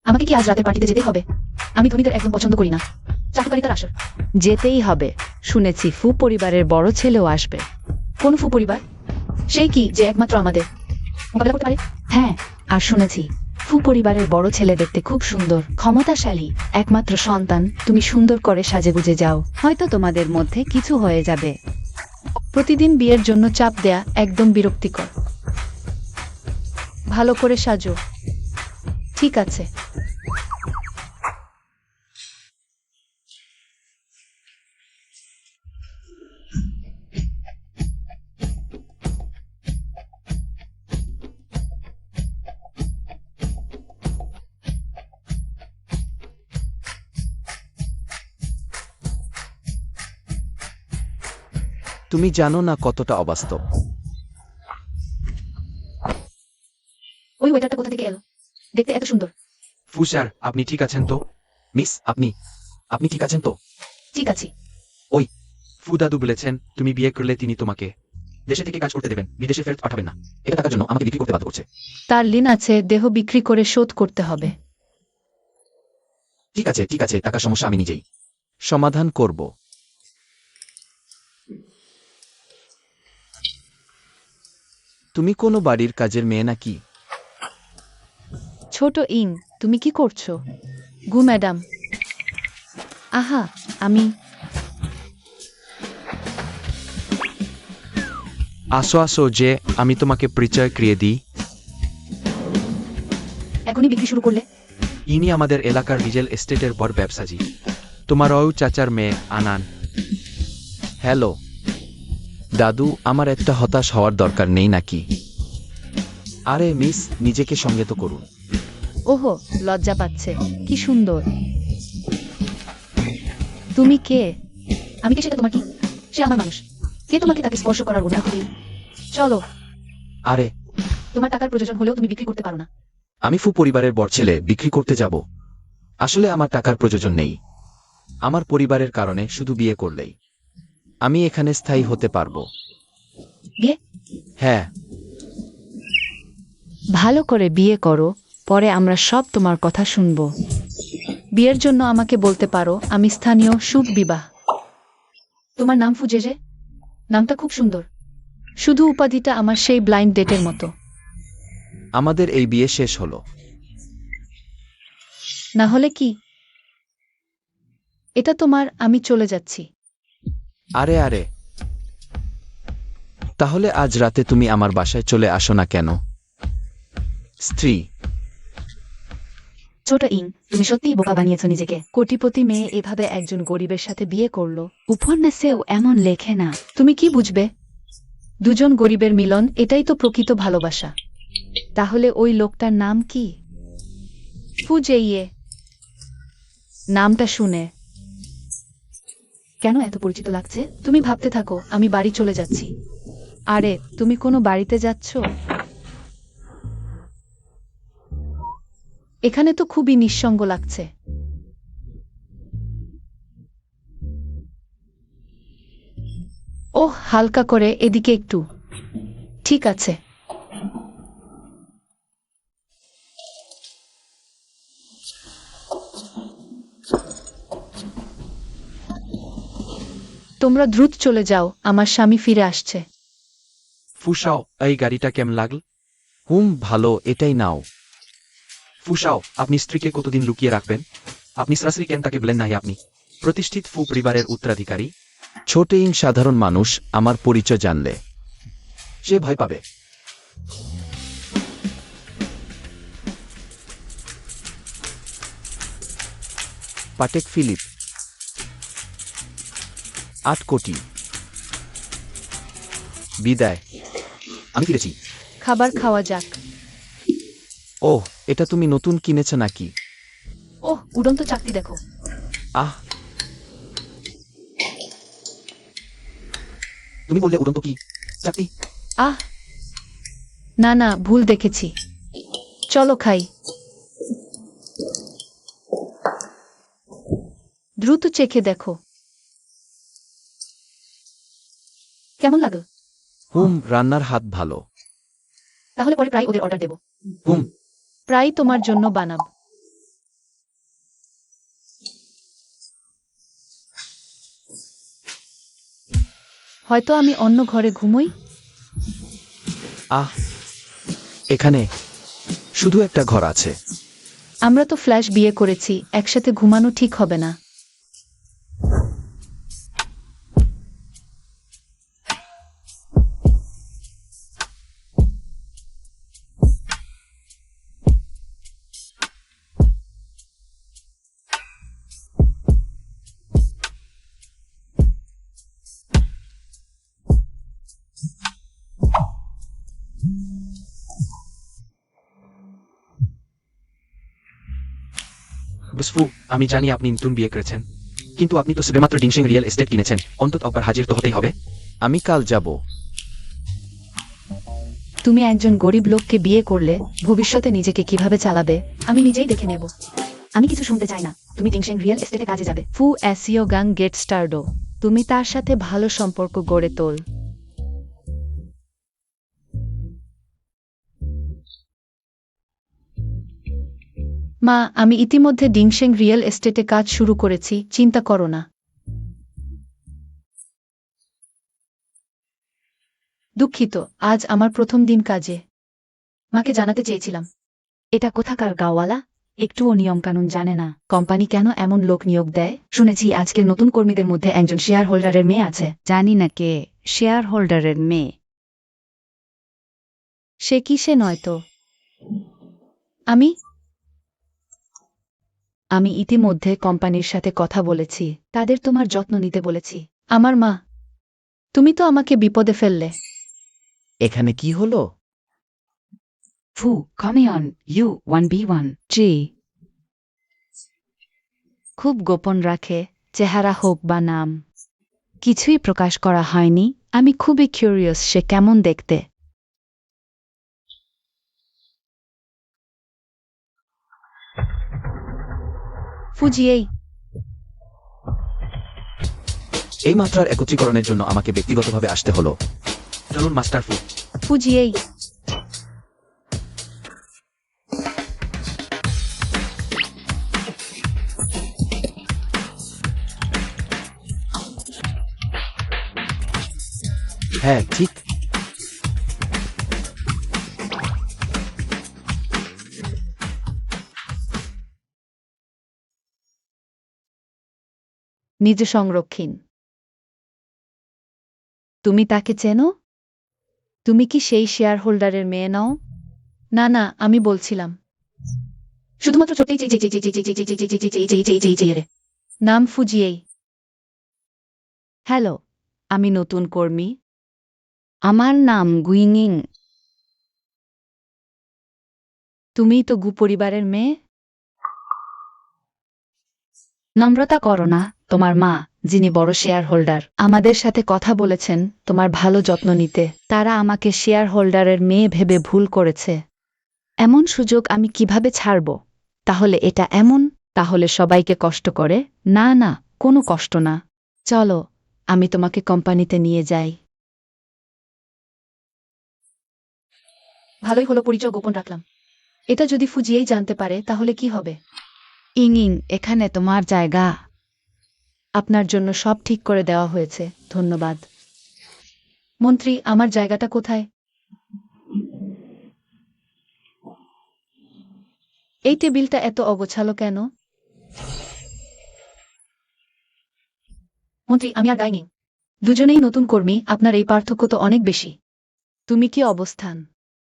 আমাকে কি আজ রাতের পার্টিতে যেতে হবে? আমি ধনীদের একদম পছন্দ করি না। চাটুকারিতার আসর। যেতেই হবে। শুনেছি ফু পরিবারের বড় ছেলেও আসবে। কোন ফু পরিবার? সেই কি যে একমাত্র আমাদের মোকাবিলা করতে পারে? হ্যাঁ, আর শুনেছি ফু পরিবারের বড় ছেলে দেখতে খুব সুন্দর, ক্ষমতাশালী, একমাত্র সন্তান। তুমি সুন্দর করে সাজেগুজে যাও, হয়তো তোমাদের মধ্যে কিছু হয়ে যাবে। প্রতিদিন বিয়ের জন্য চাপ দেয়া একদম বিরক্তিকর। ভালো করে সাজো। ঠিক আছে। তুমি জানো না কতটা অবাস্তব। ওই ওয়েটারটা কোথা থেকে এলো? দেখতে এত সুন্দর। ফু স্যার, আপনি ঠিক আছেন তো? মিস, আপনি আপনি ঠিক আছেন তো? ঠিক আছে। ওই ফু দাদু বলেছেন তুমি বিয়ে করলে তিনি তোমাকে দেশে থেকে কাজ করতে দেবেন, বিদেশে ফেরত পাঠাবেন না। এটা টাকার জন্য আমাকে বিক্রি করতে বাধ্য করছে। তার ঋণ আছে, দেহ বিক্রি করে শোধ করতে হবে। ঠিক আছে ঠিক আছে, টাকার সমস্যা আমি নিজেই সমাধান করব। তুমি কোনো বাড়ির কাজের মেয়ে নাকি? ছোট ইং, তুমি কি করছো? গু ম্যাডাম। আহা, আমি আসো আসো যে আমি তোমাকে পরিচয় করিয়ে দিই। এখনই বিক্রি শুরু করলে? ইনি আমাদের এলাকার রিজেল এস্টেটের বড় ব্যবসায়ী। তোমার ওই চাচার মেয়ে আনান। হ্যালো দাদু, আমার একটা হতাশ হওয়ার দরকার নেই নাকি? আরে মিস, নিজেকে সংযত করুন। ওহো, লজ্জা পাচ্ছে। কি সুন্দর। তুমি কে? আমি কে সেটা তোমার কি? সে আমার মানুষ। কে তোমাকে তাকে স্পর্শ করার অনুমতি দিল? চলো। আরে তোমার টাকার প্রয়োজন হলেও তুমি বিক্রি করতে পারো না। আমি ফু পরিবারের বড় ছেলে, বিক্রি করতে যাব? আসলে আমার টাকার প্রয়োজন নেই। আমার পরিবারের কারণে শুধু বিয়ে করলেই আমি এখানে স্থায়ী হতে পারবো। বিয়ে? হ্যাঁ। ভালো করে বিয়ে করো, পরে আমরা সব তোমার কথা শুনবো। বিয়ের জন্য আমাকে বলতে পারো, আমি স্থানীয় শুভ বিবাহ। তোমার নাম ফু যে? নামটা খুব সুন্দর। শুধু উপাধিটা আমার সেই ব্লাইন্ড ডেটের মতো। আমাদের এই বিয়ে শেষ হলো। না হলে কি? এটা তোমার, আমি চলে যাচ্ছি। আরে আরে, তাহলে আজ রাতে তুমি আমার বাসায় চলে আসো না কেন? স্ত্রী। ছোট ইং, তুমি সত্যিই বোকা বানিয়েছো নিজেকে। কোটিপতি মেয়ে এভাবে একজন গরিবের সাথে বিয়ে করলো। উপন্যাসেও এমন লেখে না। তুমি কি বুঝবে? দুজন গরিবের মিলন, এটাই তো প্রকৃত ভালোবাসা। তাহলে ওই লোকটার নাম কি? ফুজেইয়ে। নামটা শুনে কেন এত পরিচিত লাগছে? তুমি ভাবতে থাকো, আমি বাড়ি চলে যাচ্ছি। আরে, তুমি কোনো বাড়িতে যাচ্ছ? এখানে তো খুবই নিঃসঙ্গ লাগছে। ওহ, হালকা করে এদিকে একটু। ঠিক আছে। তোমরা দ্রুত চলে যাও, আমার স্বামী ফিরে আসছে। ফুসাও, এই গাড়িটা কেমন লাগল? ভালো, এটাই নাও। ফুসাও, আপনি স্ত্রীকে কতদিন লুকিয়ে রাখবেন? আপনি সরাসরি কেন তাকে বলেন নাই আপনি প্রতিষ্ঠিত ফু পরিবারের উত্তরাধিকারী? ছোট ইং সাধারণ মানুষ, আমার পরিচয় জানলে সে ভয় পাবে। Patek Philip. 8 কোটি। বিদায়। আমি ফিরেছি। খাবার খাওয়া যাক। ওহ, এটা তুমি নতুন কিনেছ নাকি? ওহ, উড়ন্ত চাকতি দেখো। আহ, তুমি বললে উড়ন্ত কি চাকতি? আহ, না না, ভুল দেখেছি। চলো খাই। দ্রুত চেখে দেখো। কেমন লাগলো? রান্নার হাত ভালো। তাহলে পরে প্রায় ওদের অর্ডার দেবো। হুম। প্রায় তোমার জন্য বানাব। হয়তো আমি অন্য ঘরে ঘুমোই। আহ, এখানে শুধু একটা ঘর আছে। আমরা তো ফ্ল্যাশ বিয়ে করেছি, একসাথে ঘুমানো ঠিক হবে না। বসফু, আমি জানি আপনি নতুন বিয়ে করেছেন, কিন্তু আপনি তো শুধুমাত্র ডিংশিং রিয়েল এস্টেট কিনেছেন, অন্তত একবার হাজির তো হতেই হবে। আমি কাল যাব। তুমি একজন গরিব লোককে বিয়ে করলে ভবিষ্যতে নিজেকে কিভাবে চালাবে আমি নিজেই দেখে নেব। আমি কিছু শুনতে চাই না। তুমি টিংশেং রিয়েল এস্টেটে কাজে যাবে। ফু অ্যাসিও গাং গেট স্টার্ডো। তুমি তার সাথে ভালো সম্পর্ক গড়ে তোল। মা, আমি ইতিমধ্যে ডিংশেং রিয়েল এস্টেটে কাজ শুরু করেছি, চিন্তা করো না। দুঃখিত, আজ আমার প্রথম দিন কাজে। মাকে জানাতে চেয়েছিলাম। এটা কোথাকার গাওয়ালা? একটুও নিয়মকানুন জানে না। কোম্পানি কেন এমন লোক নিয়োগ দেয়? শুনেছি আজকের নতুন কর্মীদের মধ্যে একজন শেয়ার হোল্ডারের মেয়ে আছে। জানি না কে শেয়ার হোল্ডারের মেয়ে। সে কিসে নয়তো। আমি ইতিমধ্যে কোম্পানির সাথে কথা বলেছি, তাদের তোমার যত্ন নিতে বলেছি। আমার মা, তুমি তো আমাকে বিপদে ফেললে। এখানে কি হলো? ফু, কমে অন ইউ 1v1। জি, খুব গোপন রাখে, চেহারা হোক বা নাম। কিছুই প্রকাশ করা হয়নি। আমি খুবই কিউরিয়াস সে কেমন দেখতে। ফুজিয়েই, এই মাত্রার একত্রীকরণের জন্য আমাকে ব্যক্তিগতভাবে আসতে হলো। চলুন মাস্টার ফু। ফুজিয়েই। হ্যাঁ, ঠিক। নিজ সংরক্ষণ। তুমি তাকে চেনো? তুমি কি সেই শেয়ার হোল্ডারের মেয়ে নও? না না, আমি বলছিলাম। শুধুমাত্র ছোট্ট রে। নাম ফুজিয়েই। হ্যালো, আমি নতুন কর্মী। আমার নাম গুইংইং। তুমিই তো গু পরিবারের মেয়ে। নম্রতা করো না। তোমার মা, যিনি বড় শেয়ার হোল্ডার, আমাদের সাথে কথা বলেছেন তোমার ভালো যত্ন নিতে। তারা আমাকে শেয়ার হোল্ডারের মেয়ে ভেবে ভুল করেছে। এমন সুযোগ আমি কিভাবে ছাড়ব? তাহলে এটা এমন, তাহলে সবাইকে কষ্ট করে? না না, কোনো কষ্ট না। চলো, আমি তোমাকে কোম্পানিতে নিয়ে যাই। ভালোই হলো পরিচয় গোপন রাখলাম। এটা যদি ফুজিয়েই জানতে পারে তাহলে কি হবে? ইং, এখানে তোমার জায়গা। আপনার জন্য সব ঠিক করে দেওয়া হয়েছে, ধন্যবাদ। মন্ত্রী, আমার জায়গাটা কোথায়? এই টেবিলটা এত অগোছালো কেন? মন্ত্রী, আমি আর গাইনি। দুজনেই নতুন কর্মী, আপনার এই পার্থক্য তো অনেক বেশি। তুমি কি অবস্থান?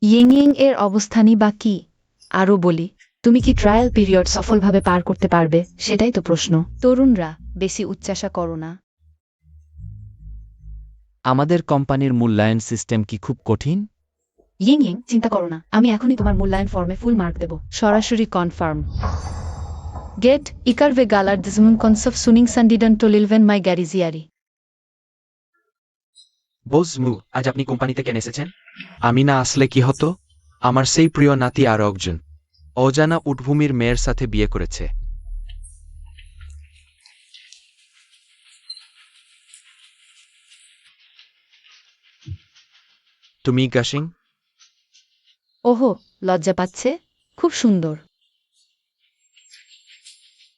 ইং এর অবস্থানই বা কি? আরও বলি, তুমি কি ট্রায়াল পিরিয়ড সফলভাবে পার করতে পারবে? সেটাই তো প্রশ্ন। তরুণরা, বেশি উচ্চাসা করো না। আমাদের কোম্পানির মূল্যায়ন সিস্টেম কি খুব কঠিন? ইং, চিন্তা করো না। আমি এখনই তোমার মূল্যায়ন ফর্মে ফুল মার্ক দেব। সরাসরি কনফার্ম। গেট ইকার ভে গালার দিজমুন কনসফ সুনিং সান্ডিডন টলিলভেন মাই গ্যারিজিয়ারি। বজমু, আজ আপনি কোম্পানিতে কেন এসেছেন? আমি না আসলে কি হতো? আমার সেই প্রিয় নাতি আর একজন অজানা উটভূমির মেয়ের সাথে বিয়ে করেছে। তুমি গাসিং? ওহো, লজ্জা পাচ্ছে? খুব সুন্দর।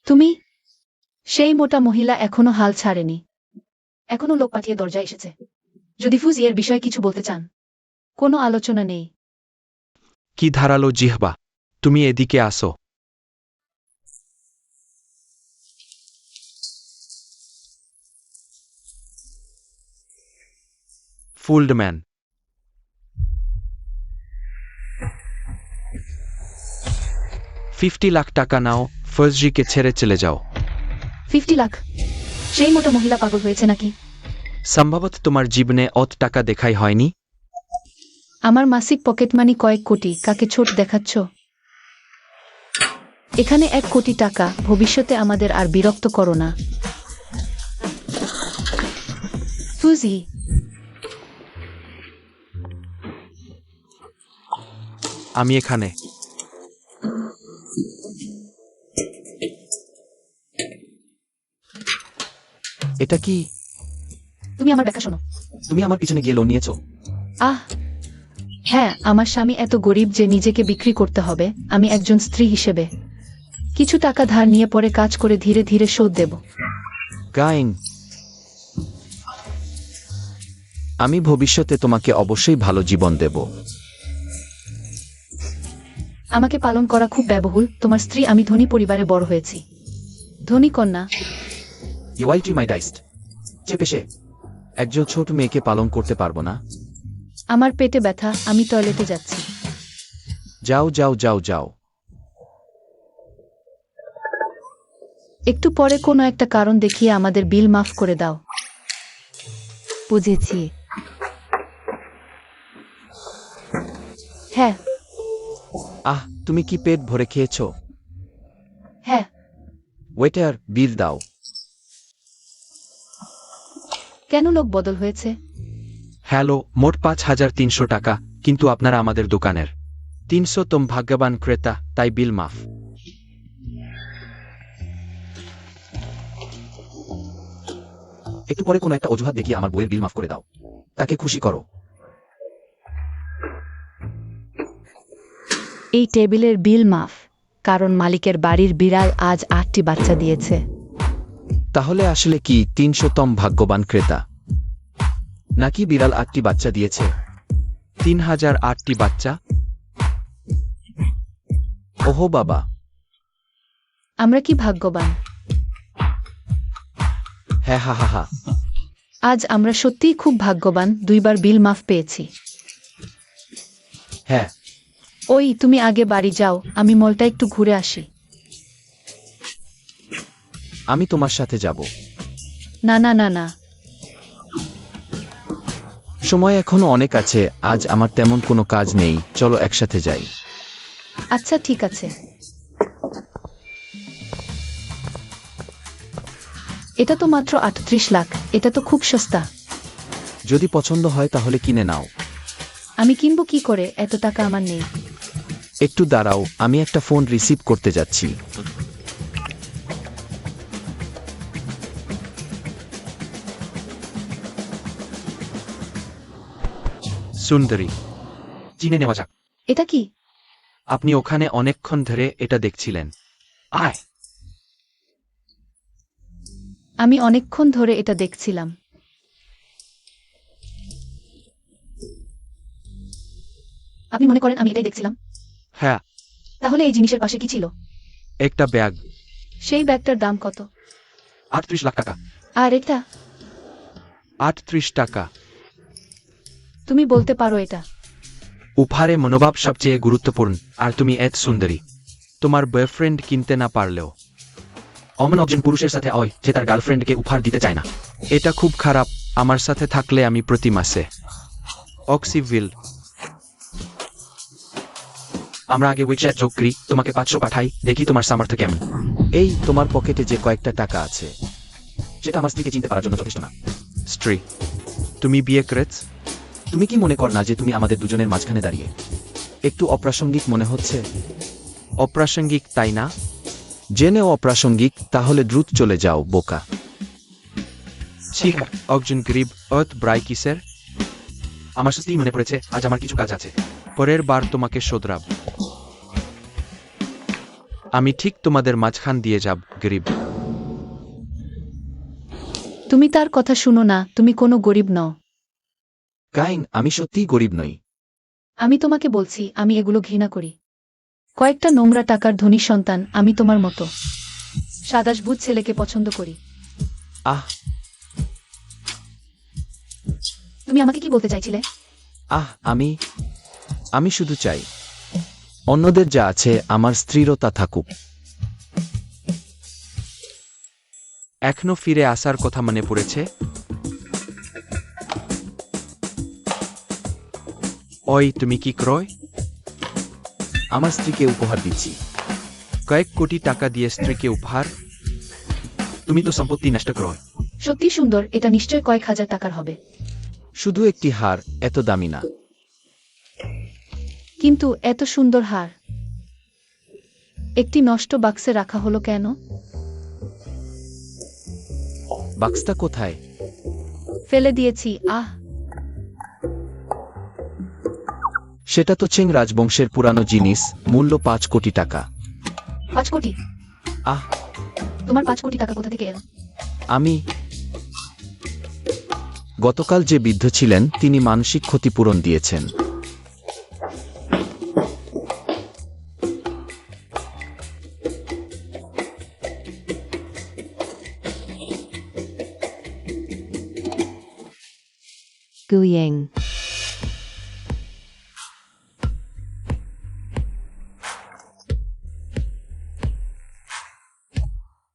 তুমি? সেই মোটা মহিলা এখনো হাল ছাড়েনি। এখনো লোক পাঠিয়ে দরজায় এসেছে। যদি ফুজি এর বিষয়ে কিছু বলতে চান। কোনো আলোচনা নেই। কি ধারালো জিহ্বা, তুমি এদিকে আসো। ফুলডম্যান, 50 লাখ টাকা নাও, ফজরিকে ছেড়ে চলে যাও। 50 লাখ? সেই মোটা মহিলা পাগল হয়েছে নাকি? সম্ভবত তোমার জীবনে অত টাকা দেখাই হয়নি। আমার মাসিক পকেট মানি কয়েক কোটি, কাকে ছোট দেখাচ্ছ? এখানে 1 কোটি টাকা, ভবিষ্যতে আমাদের আর বিরক্ত করো না। ফুজি, আমি এখানে। এটা কি? তুমি আমার ব্যাখ্যা শোনো। তুমি আমার পিছনে গিয়ে লোন নিয়েছো? আহ হ্যাঁ, আমার স্বামী এত গরিব যে নিজেকে বিক্রি করতে হবে। আমি একজন স্ত্রী হিসেবে কিছু টাকা ধার নিয়ে পরে কাজ করে ধীরে ধীরে শোধ দেব। গাইং, আমি ভবিষ্যতে তোমাকে অবশ্যই ভালো জীবন দেব। আমাকে পালন করা খুব ব্যয়বহুল। তোমার স্ত্রী, আমি ধনী পরিবারে বড় হয়েছি। ধনী কন্যা। ইউ উইল ট্রি মাই ডাইস্ট। চেপে সে একজন ছোট মেয়েকে পালন করতে পারবো না। আমার পেটে ব্যথা, আমি টয়লেটে যাচ্ছি। যাও যাও যাও যাও। একটু পরে কোনো একটা কারণ দেখিয়ে আমাদের বিল মাফ করে দাও। বুঝেছি। হ্যাঁ আহ, তুমি কি পেট ভরে খেয়েছো? হ্যাঁ। ওয়েটার, বিল দাও। কেন লোক বদল হয়েছে? হ্যালো, মোট 5300 টাকা, কিন্তু আপনারা আমাদের দোকানের 300তম ভাগ্যবান ক্রেতা, তাই বিল মাফ। একটু পরে কোনো একটা অজুহাত দেখিয়ে আমার বইয়ের বিল মাফ করে দাও। তাকে খুশি করো। এই টেবিলের বিল মাফ, কারণ মালিকের বাড়ির বিড়াল আজ 8টি বাচ্চা দিয়েছে। তাহলে আসলে কি 300তম ভাগ্যবান ক্রেতা, নাকি বিড়াল 8টি বাচ্চা দিয়েছে? 3008টি বাচ্চা। ওহো বাবা, আমরা কি ভাগ্যবান! হ্যাঁ, হা হা হা। আজ আমরা সত্যিই খুব ভাগ্যবান, 2বার বিল মাফ পেয়েছি। হ্যাঁ, ওই, তুমি আগে বাড়ি যাও, আমি মলটা একটু ঘুরে আসি। আমি তোমার সাথে যাব। না না না না, সময় এখনো অনেক আছে, আজ আমার তেমন কোনো কাজ নেই, চলো একসাথে যাই। আচ্ছা ঠিক আছে। এটা তো মাত্র 38 লাখ, এটা তো খুব সস্তা। যদি পছন্দ হয় তাহলে কিনে নাও। আমি কিনবো কি করে, এত টাকা আমার নেই। একটু দাঁড়াও, আমি একটা ফোন রিসিভ করতে যাচ্ছি। সুন্দরী, চিনে নেওয়া যাক। এটা কি? আপনি ওখানে অনেকক্ষণ ধরে এটা দেখছিলেন। আয়। আমি অনেকক্ষণ ধরে এটা দেখছিলাম। আপনি মনে করেন আমি এটাই দেখছিলাম? হ্যাঁ, তাহলে এই জিনিসের পাশে কি ছিল? একটা ব্যাগ। সেই ব্যাগটার দাম কত? 38 লাখ টাকা। আর এটা? 38 টাকা। তুমি বলতে পারো এটা? উপহারে মনোভাব সবচেয়ে গুরুত্বপূর্ণ, আর তুমি এত সুন্দরী। তোমার বয়ফ্রেন্ড কিনতে না পারলেও। অমন একজন পুরুষের সাথে হয় যে তার গার্লফ্রেন্ডকে উপহার দিতে চায় না। এটা খুব খারাপ। আমার সাথে থাকলে আমি প্রতি মাসে অক্সিভিল। আমরা আগে উইচ্যাট যোগ করি, তোমাকে 500 পাঠাই, দেখি তোমার সামর্থ্য কেমন। এই, তোমার পকেটে যে কয়েকটা টাকা আছে সেটা আমার স্ত্রীকে চিনতে পারার জন্য যথেষ্ট না। স্ত্রী, তুমি বিয়ে করেছ? তুমি কি মনে কর না যে তুমি আমাদের দুজনের মাঝখানে দাঁড়িয়ে একটু অপ্রাসঙ্গিক মনে হচ্ছে? অপ্রাসঙ্গিক, তাই না? জেনেও অপ্রাসঙ্গিক, তাহলে দ্রুত চলে যাও, বোকা। ঠিক, একজন গরিব অত ব্রাই কিসের? আমার সত্যিই মনে পড়েছে, আজ আমার কিছু কাজ আছে। পরের বার তোমাকে শোধরাব। আমি ঠিক তোমাদের মাঝখান দিয়ে যাব, গরিব। তুমি তার কথা শুনো না, তুমি কোনো গরিব নও। কাইন, আমি সত্যিই গরিব নই। আমি তোমাকে বলছি আমি এগুলো ঘৃণা করি। কয়েকটা নোংরা টাকার ধনী সন্তান আমি তোমার মতো সাদাসবুদ ছেলেকে পছন্দ করি। আহ তুমি আমাকে কি বলতে চাইছিলে? আহ আমি শুধু চাই অন্যদের যা আছে আমার স্ত্রীরও তা থাকুক। এখনো ফিরে আসার কথা মনে পড়েছে? ওই তুমি কি ক্রয়? আমার স্ত্রীকে উপহার দিচ্ছি। কয়েক কোটি টাকা দিয়ে স্ত্রীকে উপহার? তুমি তো সম্পত্তি নষ্ট ক্রয়। সত্যি সুন্দর, এটা নিশ্চয় কয়েক হাজার টাকার হবে। শুধু একটি হার, এত দামি না। কিন্তু এত সুন্দর হার একটি নষ্ট বাক্সে রাখা হলো কেন? বাক্সটা কোথায়? ফেলে দিয়েছি। সেটা তো চেং রাজবংশের পুরানো জিনিস, মূল্য 5 কোটি টাকা। 5 কোটি? আহ তোমার 5 কোটি টাকা কোথা থেকে এলো? আমি গতকাল যে বৃদ্ধ ছিলেন তিনি মানসিক ক্ষতিপূরণ দিয়েছেন। গুইয়েং।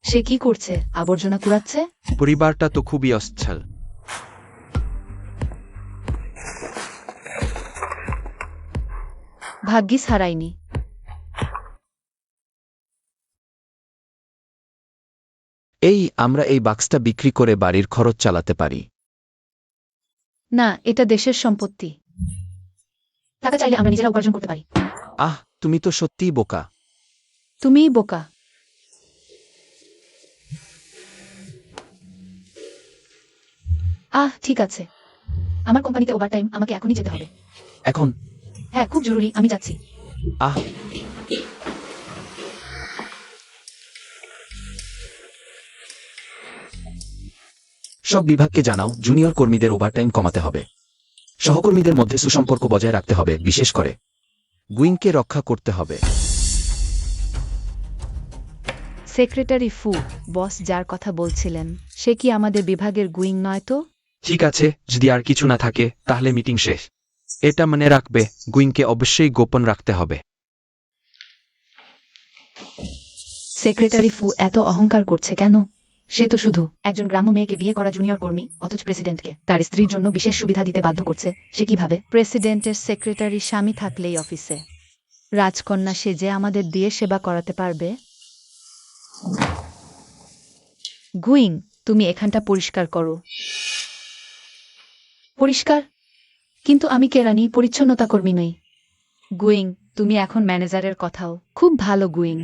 সে কি করছে? আবর্জনা কুড়াচ্ছে? পরিবারটা তো খুবই অস্থল। ভাগ্যিস হারায়নি। আমরা এই বাক্সটা বিক্রি করে বাড়ির খরচ চালাতে পারি। না, এটা দেশের সম্পত্তি। টাকা চাইলে আমরা নিজেরা উপার্জন করতে পারি। আহ তুমি তো সত্যিই বোকা। তুমিই বোকা। ঠিক আছে, আমার কোম্পানিতে ওভারটাইম, আমাকে এখনই যেতে হবে। এখন? হ্যাঁ, খুব জরুরি, আমি যাচ্ছি। আহ সব বিভাগকে জানাও জুনিয়র কর্মীদের ওভারটাইম কমাতে হবে। সহকর্মীদের মধ্যে সুসম্পর্ক বজায় রাখতে হবে, বিশেষ করে গুইংকে রক্ষা করতে হবে। সেক্রেটারি ফু, বস যার কথা বলছিলেন সে কি আমাদের বিভাগের গুইং নয় তো? ঠিক আছে, যদি আর কিছু না থাকে তাহলে মিটিং শেষ। এটা মনে রাখবে, গুইংকে অবশ্যই গোপন রাখতে হবে। সেক্রেটারি ফু এত অহংকার করছে কেন? সে তো শুধু একজন গ্রাম্য মেয়েকে বিয়ে করা জুনিয়র কর্মী, অথচ প্রেসিডেন্টকে তার স্ত্রীর জন্য বিশেষ সুবিধা দিতে বাধ্য করছে। সে কিভাবে? প্রেসিডেন্টের সেক্রেটারি স্বামী থাকলেই অফিসে রাজকন্যা সেজে আমাদের দিয়ে সেবা করাতে পারবে। গুইং, তুমি এখানটা পরিষ্কার করো। পরিষ্কার? কিন্তু আমি কেরানি, পরিচ্ছন্নতা কর্মী নই। গুইং, তুমি এখন ম্যানেজারের কথাও খুব ভালো। গুইং,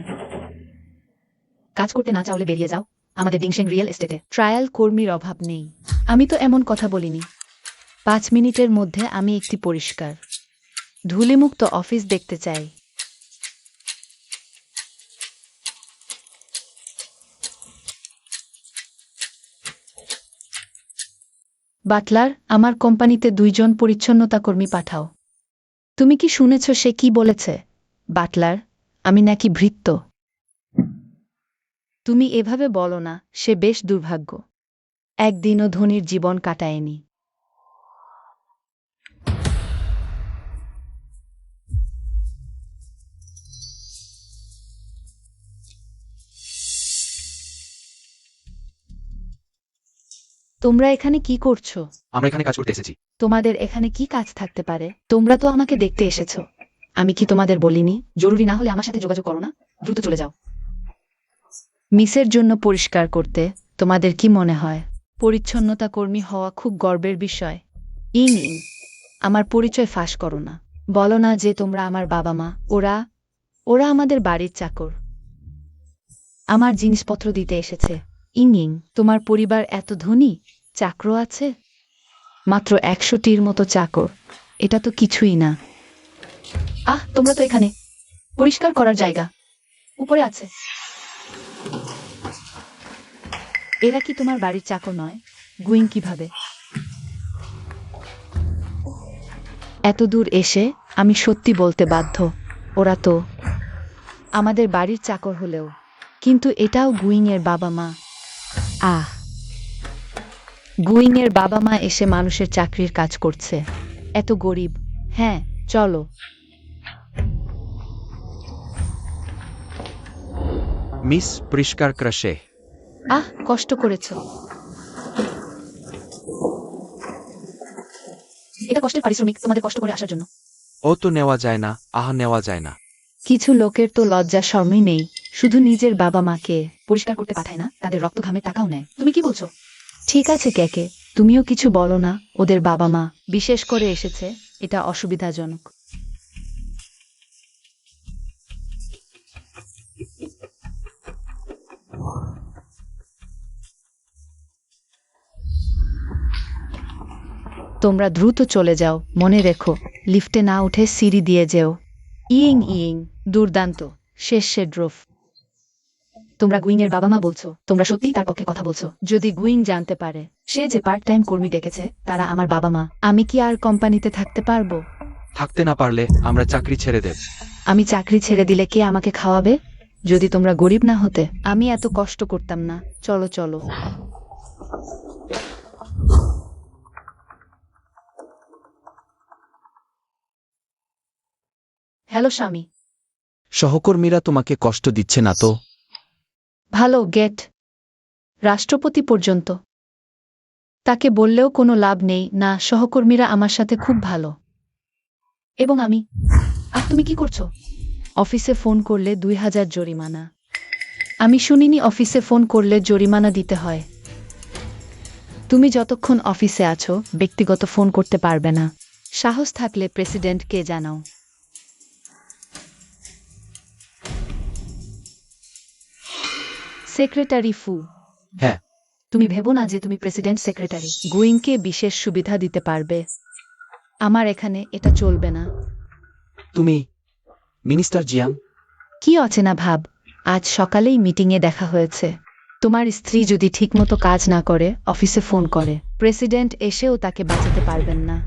কাজ করতে না চাইলে বেরিয়ে যাও আমাদের ডিংশেং রিয়েল এস্টেটে। ট্রায়াল কর্মীর অভাব নেই। আমি তো এমন কথা বলিনি। 5 মিনিটের মধ্যে আমি একটি পরিষ্কার ধূলিমুক্ত অফিস দেখতে চাই। বাটলার, আমার কোম্পানিতে 2 জন পরিচ্ছন্নতা কর্মী পাঠাও। তুমি কি শুনেছ সে কি বলেছে? বাটলার, আমি নাকি ভৃত্য? তুমি এভাবে বলো না, সে বেশ দুর্ভাগ্য। একদিনও ধনীর জীবন কাটায়নি। তোমরা এখানে কি করছো? আমরা এখানে কাজ করতে এসেছি। তোমাদের এখানে কি কাজ থাকতে পারে? তোমরা তো আমাকে দেখতে এসেছো। আমি কি তোমাদের বলিনি জরুরি না হলে আমার সাথে যোগাযোগ করো না? দ্রুত চলে যাও। মিসের জন্য পরিষ্কার করতে তোমাদের কি মনে হয় পরিচ্ছন্নতা কর্মী হওয়া খুব গর্বের বিষয়? ইং ইং, আমার পরিচয় ফাঁস করো না। বলো না যে তোমরা আমার বাবা মা। ওরা আমাদের বাড়ির চাকর। আমার জিনিসপত্র দিতে এসেছে। ইং ইং, তোমার পরিবার এত ধনী? চাকর আছে? মাত্র 100টির মতো চাকর। এটা তো কিছুই না। তোমরা তো এখানে। পরিষ্কার করার জায়গা উপরে আছে। এরা কি তোমার বাড়ির চাকর নয়? গুইং কিভাবে? এত দূর এসে আমি সত্যি বলতে বাধ্য, ওরা তো আমাদের বাড়ির চাকর হলেও, কিন্তু এটাও গুইংয়ের বাবা মা। গুইংয়ের বাবা মা এসে মানুষের চাকরির কাজ করছে, এত গরিব। হ্যাঁ, চলো। মিস পরিষ্কার ক্রাশে। কষ্ট করেছ। এটা কষ্টের পারিশ্রমিক তোমাদের কষ্ট করে আসার জন্য। ও তো নেওয়া যায় না, নেওয়া যায় না। কিছু লোকের তো লজ্জা শরমই নেই, শুধু নিজের বাবা মাকে পরিষ্কার করতে পাঠায় না, তাদের রক্ত ঘামে টাকাও নেয়। তুমি কি বলছো? ঠিক আছে কেকে, তুমিও কিছু বলো না। ওদের বাবা মা বিশেষ করে এসেছে, এটা অসুবিধাজনক। তোমরা দ্রুত চলে যাও, মনে রেখো লিফটে না উঠে সিঁড়ি দিয়ে যেও। ইং দুর্দান্ত, শেষ শেড্রোফ। তোমরা গুইংয়ের বাবা মা বলছো, তোমরা সত্যিই তার পক্ষে কথা বলছো? যদি গুইং জানতে পারে সে যে পার্ট টাইম কর্মী ডেকেছে তারা আমার বাবা মা। আমি কি আর কোম্পানিতে থাকতে পারবো? থাকতে না পারলে আমরা চাকরি ছেড়ে দেব। আমি চাকরি ছেড়ে দিলে কে আমাকে খাওয়াবে? যদি তোমরা গরিব না হতে আমি এত কষ্ট করতাম না। চলো চলো। হ্যালো স্বামী। সহকর্মীরা তোমাকে কষ্ট দিচ্ছে না তো? ভালো, গেট। রাষ্ট্রপতি পর্যন্ত। তাকে বললেও কোনো লাভ নেই না, সহকর্মীরা আমার সাথে খুব ভালো। এবং আমি। তুমি কি করছো? অফিসে ফোন করলে 2000 জরিমানা। আমি শুনিনি অফিসে ফোন করলে জরিমানা দিতে হয়। তুমি যতক্ষণ অফিসে আছো ব্যক্তিগত ফোন করতে পারবে না। সাহস থাকলে প্রেসিডেন্টকে জানাও। সেক্রেটারি ফু। হ্যাঁ। তুমি ভেবো না যে তুমি প্রেসিডেন্ট সেক্রেটারি। গুইংকে বিশেষ সুবিধা দিতে পারবে। আমার এখানে এটা চলবে না। তুমি মিনিস্টার জিয়াং? কি অচেনা ভাব? আজ সকালেই মিটিংয়ে দেখা হয়েছে। তোমার স্ত্রী যদি ঠিকমতো কাজ না করে অফিসে ফোন করে, প্রেসিডেন্ট এসেও তাকে বাঁচাতে পারবেন না।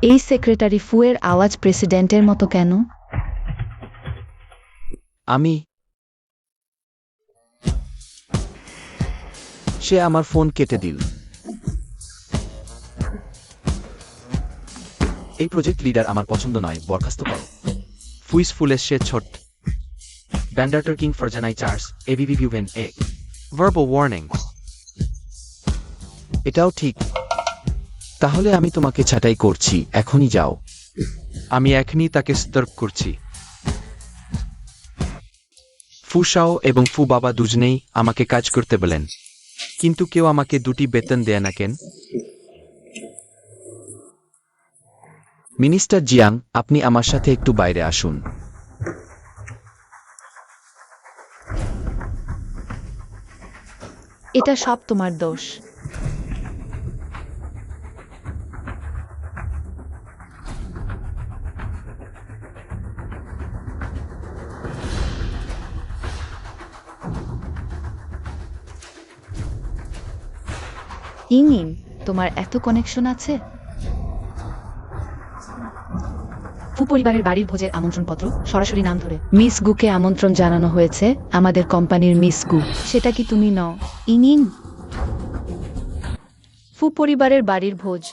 এই সেক্রেটারি ফুয়ের আওয়াজ প্রেসিডেন্টের মতো কেন? সে আমার ফোন কেটে দিল। এই প্রজেক্ট লিডার আমার পছন্দ নয়, বরখাস্ত করো। ফুইস ফুলেস সে ছোট ব্যান্ডার্টার কিং ফরজানাই চার্স এবিবি ভিউভেন এ ভার্বাল ওয়ার্নিং। এটাও ঠিক। তাহলে আমি তোমাকে ছাঁটাই করছি, এখনই যাও। আমি এখনই তাকে সতর্ক করছি। ফু শাও এবং ফু বাবা দুজনেই আমাকে কাজ করতে বলেন, কিন্তু কেউ আমাকে 2টি বেতন দেয় না কেন? মিনিস্টার জিয়াং, আপনি আমার সাথে একটু বাইরে আসুন। এটা সব তোমার দোষ। ইং, তোমার এত কানেকশন আছে? ফু পরিবারের বাড়ির ভোজের আমন্ত্রণপত্র সরাসরি নাম ধরে। মিস গুকে আমন্ত্রণ জানানো হয়েছে, আমাদের কোম্পানির মিস গু। সেটা কি তুমি নও? ইং, ফু পরিবারের বাড়ির ভোজ।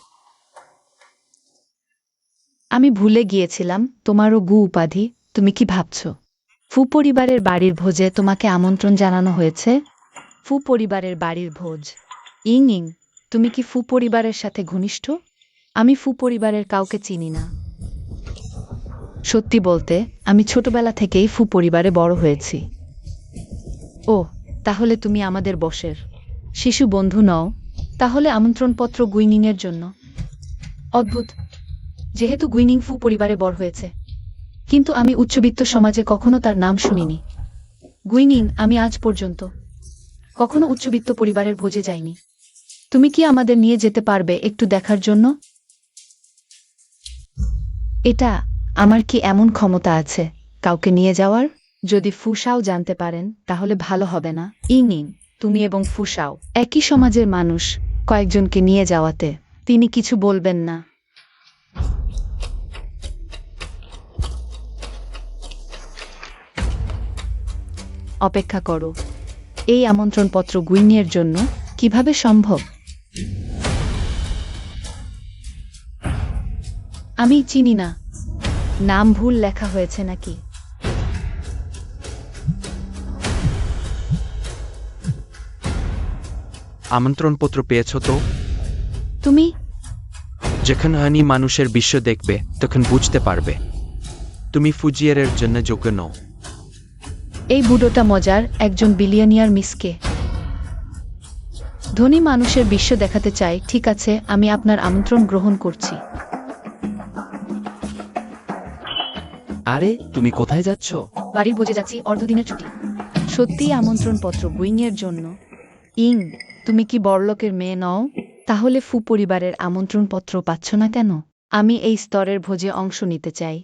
আমি ভুলে গিয়েছিলাম তোমারও গু উপাধি। তুমি কি ভাবছো ফু পরিবারের বাড়ির ভোজে তোমাকে আমন্ত্রণ জানানো হয়েছে? ফু পরিবারের বাড়ির ভোজ। ইং, তুমি কি ফু পরিবারের সাথে ঘনিষ্ঠ? আমি ফু পরিবারের কাউকে চিনি না। সত্যি বলতে আমি ছোটবেলা থেকেই ফু পরিবারে বড় হয়েছি। ও, তাহলে তুমি আমাদের বসের শিশু বন্ধু নও? তাহলে আমন্ত্রণপত্র গুইনিংয়ের জন্য। অদ্ভুত, যেহেতু গুইনিং ফু পরিবারে বড় হয়েছে। কিন্তু আমি উচ্চবিত্ত সমাজে কখনো তার নাম শুনিনি। গুইনিং, আমি আজ পর্যন্ত কখনো উচ্চবিত্ত পরিবারের ভোজে যাইনি। তুমি কি আমাদের নিয়ে যেতে পারবে একটু দেখার জন্য? এটা আমার কি এমন ক্ষমতা আছে কাউকে নিয়ে যাওয়ার? যদি ফুসাও জানতে পারেন তাহলে ভালো হবে না। ইং, তুমি এবং ফুসাও একই সমাজের মানুষ, কয়েকজনকে নিয়ে যাওয়াতে তিনি কিছু বলবেন না। অপেক্ষা করো। এই আমন্ত্রণপত্র গুইনিয়ের জন্য কিভাবে সম্ভব? আমি চিনি না। নাম ভুল লেখা হয়েছে নাকি? আমন্ত্রণপত্র পেয়েছ তো? তুমি যখন হানি মানুষের বিশ্ব দেখবে তখন বুঝতে পারবে তুমি ফুজিয়ারের জন্য যোগ্য নও। এই বুড়োটা মজার, একজন বিলিয়নিয়ার মিসকে ধনী মানুষের বিশ্ব দেখাতে চাই। ঠিক আছে, আমি আপনার আমন্ত্রণ গ্রহণ করছি। আরে তুমি কোথায় যাচ্ছ? বাড়ির ভোজে যাচ্ছি, অর্ধদিনের ছুটি। সত্যিই আমন্ত্রণপত্র গুইংয়ের জন্য? ইং, তুমি কি বড়লোকের মেয়ে নও? তাহলে ফু পরিবারের আমন্ত্রণপত্র পাচ্ছ না কেন? আমি এই স্তরের ভোজে অংশ নিতে চাই।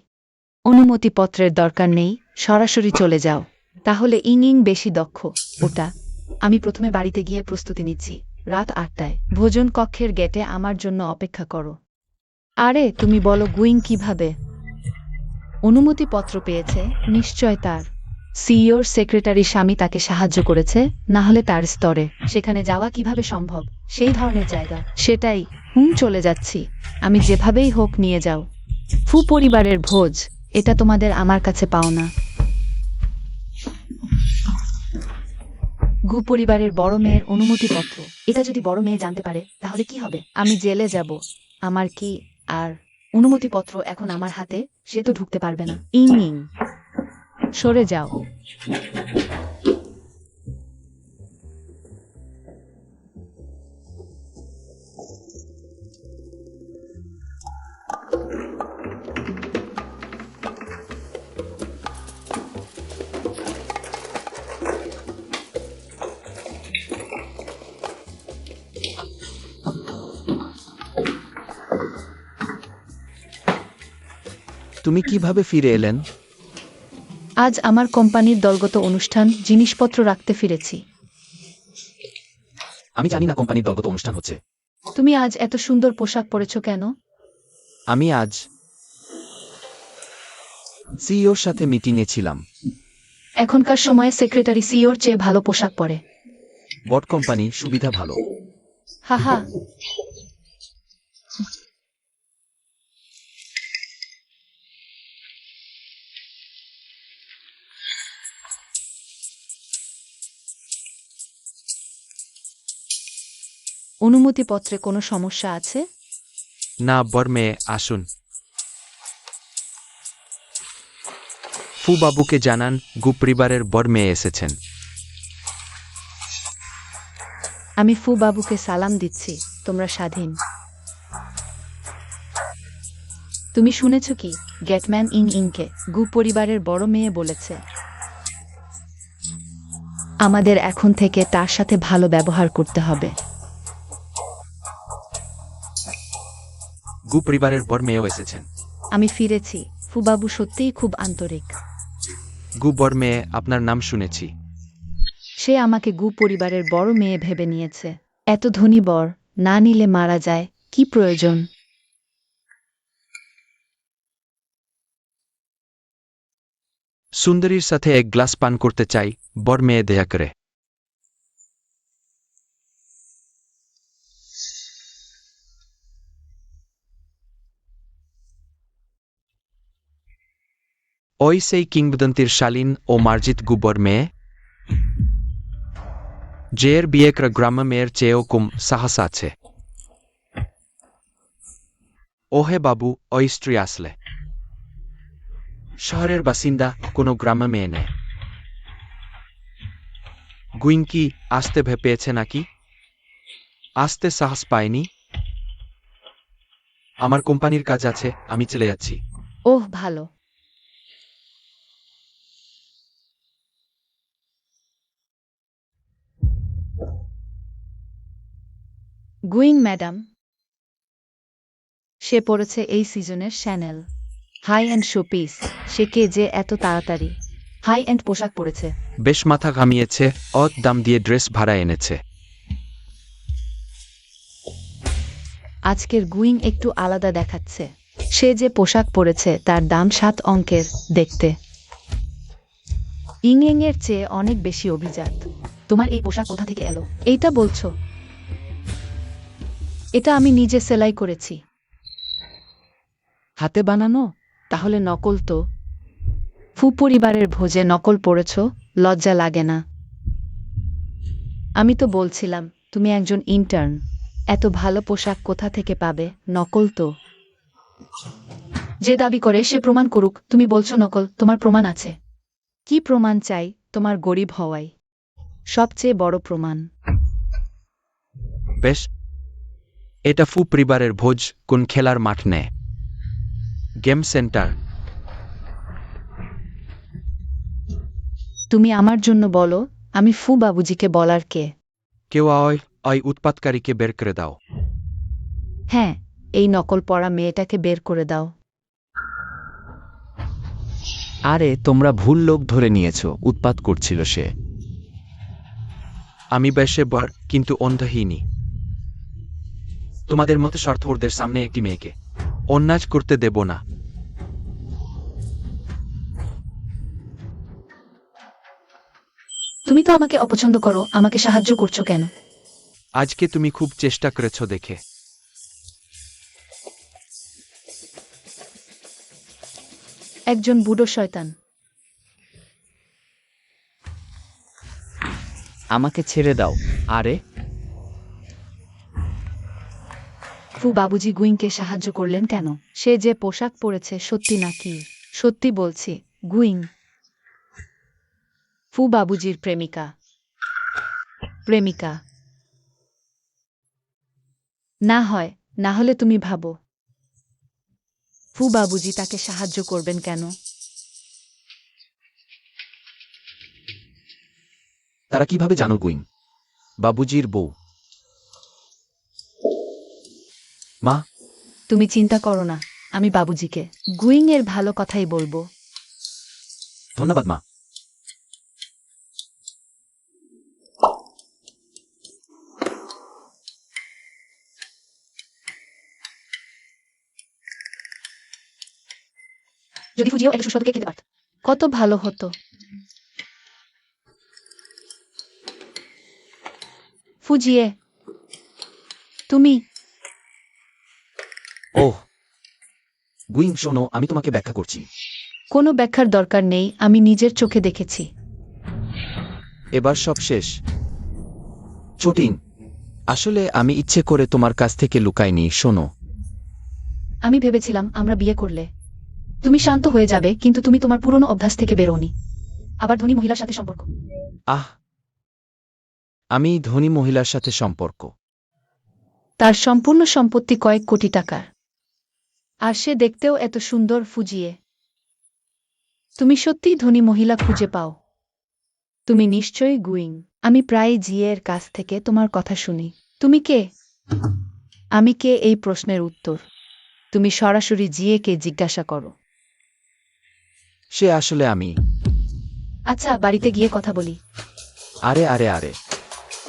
অনুমতিপত্রের দরকার নেই, সরাসরি চলে যাও। তাহলে ইং বেশি দক্ষ। ওটা আমি প্রথমে বাড়িতে গিয়ে প্রস্তুতি নিচ্ছি। রাত 8টায়। ভোজন কক্ষের গেটে আমার জন্য অপেক্ষা করো। আরে তুমি বলো গুইং কিভাবে অনুমতিপত্র পেয়েছে? নিশ্চয় তার সিইওর সেক্রেটারি স্বামী তাকে সাহায্য করেছে, না হলে তার স্তরে সেখানে যাওয়া কিভাবে সম্ভব? সেই ধরনের জায়গা। সেটাই। চলে যাচ্ছি। আমি যেভাবেই হোক নিয়ে যাও। ফু পরিবারের ভোজ, এটা তোমাদের আমার কাছে পাও না। গু পরিবারের বড় মেয়ের অনুমতিপত্র। এটা যদি বড় মেয়ে জানতে পারে তাহলে কি হবে? আমি জেলে যাব। আমার কি আর অনুমতিপত্র এখন আমার হাতে, সে তো ঢুকতে পারবে না। ইং সরে যাও। তুমি কিভাবে ফিরে এলেন? আজ আমার কোম্পানির দলগত অনুষ্ঠান, জিনিসপত্র রাখতে ফিরেছি। আমি জানি না কোম্পানির দলগত অনুষ্ঠান হচ্ছে। তুমি আজ এত সুন্দর পোশাক পরেছ কেন? আমি আজ সিইওর সাথে মিটিংয়ে ছিলাম। এখনকার সময়ে সেক্রেটারি সিইওর চেয়ে ভালো পোশাক পরে। বট কোম্পানি, সুবিধা ভালো। হাহা। অনুমতিপত্রে কোনো সমস্যা আছে? না বর মেয়ে, আসুন। ফু বাবুকে জানান গু পরিবারের বর মেয়ে এসেছেন। আমি ফু বাবুকে সালাম দিচ্ছি। তোমরা স্বাধীন। তুমি শুনেছ কি? গেটম্যান ইংকে গু পরিবারের বড় মেয়ে বলেছে আমাদের এখন থেকে তার সাথে ভালো ব্যবহার করতে হবে। গু পরিবারের বর মেয়েও এসেছেন। আমি ফিরেছি। ফুবাবু সত্যিই খুব আন্তরিক। গু বর মেয়ে, আপনার নাম শুনেছি। সে আমাকে গু পরিবারের বড় মেয়ে ভেবে নিয়েছে। এত ধনী বর না নিলে মারা যায়, কি প্রয়োজন? সুন্দরীর সাথে এক গ্লাস পান করতে চাই, বর মেয়ে দয়া করে। ওই সেই কিংবদন্তির শালীন ও মার্জিত গু বর মেয়ে, যে বিয়ে করা গ্রাম্য মেয়ের চেয়েও কম সাহস আছে। ওহে বাবু, ওই স্ত্রী আসলে শহরের বাসিন্দা, কোনো গ্রাম্য মেয়ে নেই। গুইং কি আসতে ভয় পেয়েছে নাকি? আসতে সাহস পায়নি? আমার কোম্পানির কাজ আছে, আমি চলে যাচ্ছি। ওহ ভালো। গুইং ম্যাডাম, সে পড়েছে এই সিজনের শ্যানেল হাই অ্যান্ড শোপিস। সে কে যে এত তাড়াতাড়ি? হাই এন্ড পোশাক পরেছে। বেশ মাথা ঘামিয়েছে, অত দাম দিয়ে ড্রেস ভাড়া এনেছে। আজকের গুইং একটু আলাদা দেখাচ্ছে। সে যে পোশাক পরেছে তার দাম 7 অঙ্কের দেখতে। ইংয়েং এর চেয়ে অনেক বেশি অভিজাত। তোমার এই পোশাক কোথা থেকে এলো? এইটা বলছো? এটা আমি নিজে সেলাই করেছি। হাতে বানানো? তাহলে নকল তো। ফু পরিবারের ভোজে নকল পড়েছ, লজ্জা লাগে না? আমি তো বলছিলাম তুমি একজন ইন্টার্ন, এত ভালো পোশাক কোথা থেকে পাবে? নকল তো। যে দাবি করে সে প্রমাণ করুক। তুমি বলছো নকল, তোমার প্রমাণ আছে? কি প্রমাণ চাই? তোমার গরিব হওয়াই সবচেয়ে বড় প্রমাণ। বেশ, এটা ফু পরিবারের ভোজ কোন খেলার মাঠ নেয়? Game centre. তুমি আমার জন্য বলো, আমি ফু বাবুজিকে বলার কে? কেউ ওই উৎপাতকারীকে বের করে দাও। হ্যাঁ, এই নকল পড়া মেয়েটাকে বের করে দাও। আরে তোমরা ভুল লোক ধরে নিয়েছো, উৎপাত করছিল সে। আমি বেশে বর কিন্তু অন্ধহীনী। তোমাদের মতো স্বার্থপরদের সামনে একটি মেয়েকে অন্যায় করতে দেব না। তুমি তো আমাকে অপছন্দ করো, আমাকে সাহায্য করছো কেন? আজকে তুমি খুব চেষ্টা করেছ দেখে। একজন বুড়ো শয়তান। আমাকে ছেড়ে দাও। আরে ফু বাবুজি গুইংকে সাহায্য করলেন কেন? সে যে পোশাক পরেছে সত্যি নাকি? সত্যি বলছি, গুইং ফু বাবুজির প্রেমিকা। প্রেমিকা না হয়, না হলে তুমি ভাবো ফু বাবুজি তাকে সাহায্য করবেন কেন? তারা কিভাবে জানো গুইং বাবুজির বউ? মা, তুমি চিন্তা করো না, আমি বাবুজিকে গুইং এর ভালো কথাই বলবো। ধন্যবাদ মা। যদি ফুজিও একটা সুস্বাদু কেক খেতে পারত। কত ভালো হতো। ফুজিয়ে, তুমি ওহ গুইং শোনো, আমি তোমাকে ব্যাখ্যা করছি। কোনো ব্যাখ্যার দরকার নেই, আমি নিজের চোখে দেখেছি। এবার সব শেষ। চটিং, আসলে আমি ইচ্ছে করে তোমার কাছ থেকে লুকাইনি। শোনো, আমি ভেবেছিলাম আমরা বিয়ে করলে তুমি শান্ত হয়ে যাবে, কিন্তু তুমি তোমার পুরনো অভ্যাস থেকে বেরোনি। আবার ধনী মহিলার সাথে সম্পর্ক। আহ, আমি ধনী মহিলার সাথে সম্পর্ক? তার সম্পূর্ণ সম্পত্তি কয়েক কোটি টাকার। আর সে দেখতেও এত সুন্দর। ফুজিয়ে, তুমি সত্যিই ধনী মহিলা খুঁজে পাও। তুমি নিশ্চয়ই গুইং। আমি প্রায় জিয়ের কাছ থেকে তোমার কথা শুনি। তুমি কে? আমি কে এই প্রশ্নের উত্তর তুমি সরাসরি জিয়েকে জিজ্ঞাসা করো। সে আসলে আমি। আচ্ছা, বাড়িতে গিয়ে কথা বলি। আরে আরে আরে,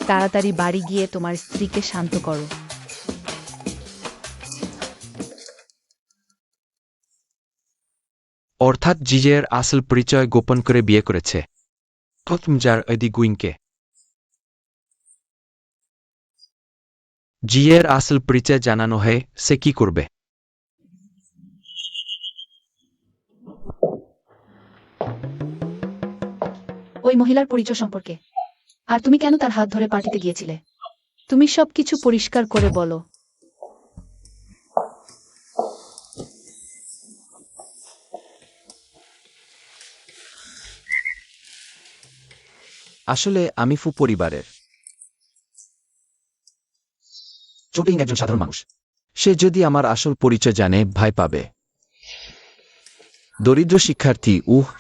তাড়াতাড়ি বাড়ি গিয়ে তোমার স্ত্রীকে শান্ত করো। অর্থাৎ জিজের আসল পরিচয় গোপন করে বিয়ে করেছে যার এদি গুইংকে। জিয়ের আসল পরিচয় জানানো হয়, সে কি করবে? ওই মহিলার পরিচয় সম্পর্কে। আর তুমি কেন তার হাত ধরে পার্টিতে গিয়েছিলে? তুমি সবকিছু পরিষ্কার করে বলো। আসলে আমি ফু পরিবারের। চটিং একজন সাধারণ মানুষ। সে যদি আমার আসল পরিচয় জানে, ভয় পাবে। দরিদ্র শিক্ষার্থী।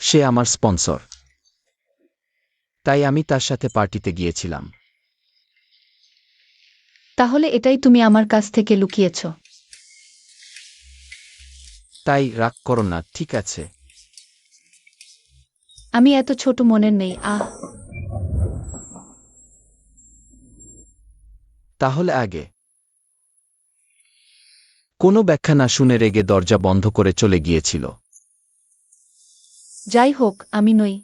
সে আমার স্পন্সর। তাই আমি তার সাথে পার্টিতে গিয়েছিলাম। তাহলে এটাই তুমি আমার কাছ থেকে লুকিয়েছ? তাই রাগ করো না, ঠিক আছে? আমি এত ছোট মনের নেই। তাহলে আগে কোনো ব্যাখ্যা না শুনে রেগে দরজা বন্ধ করে চলে গিয়েছিল। যাই হোক, আমি নই।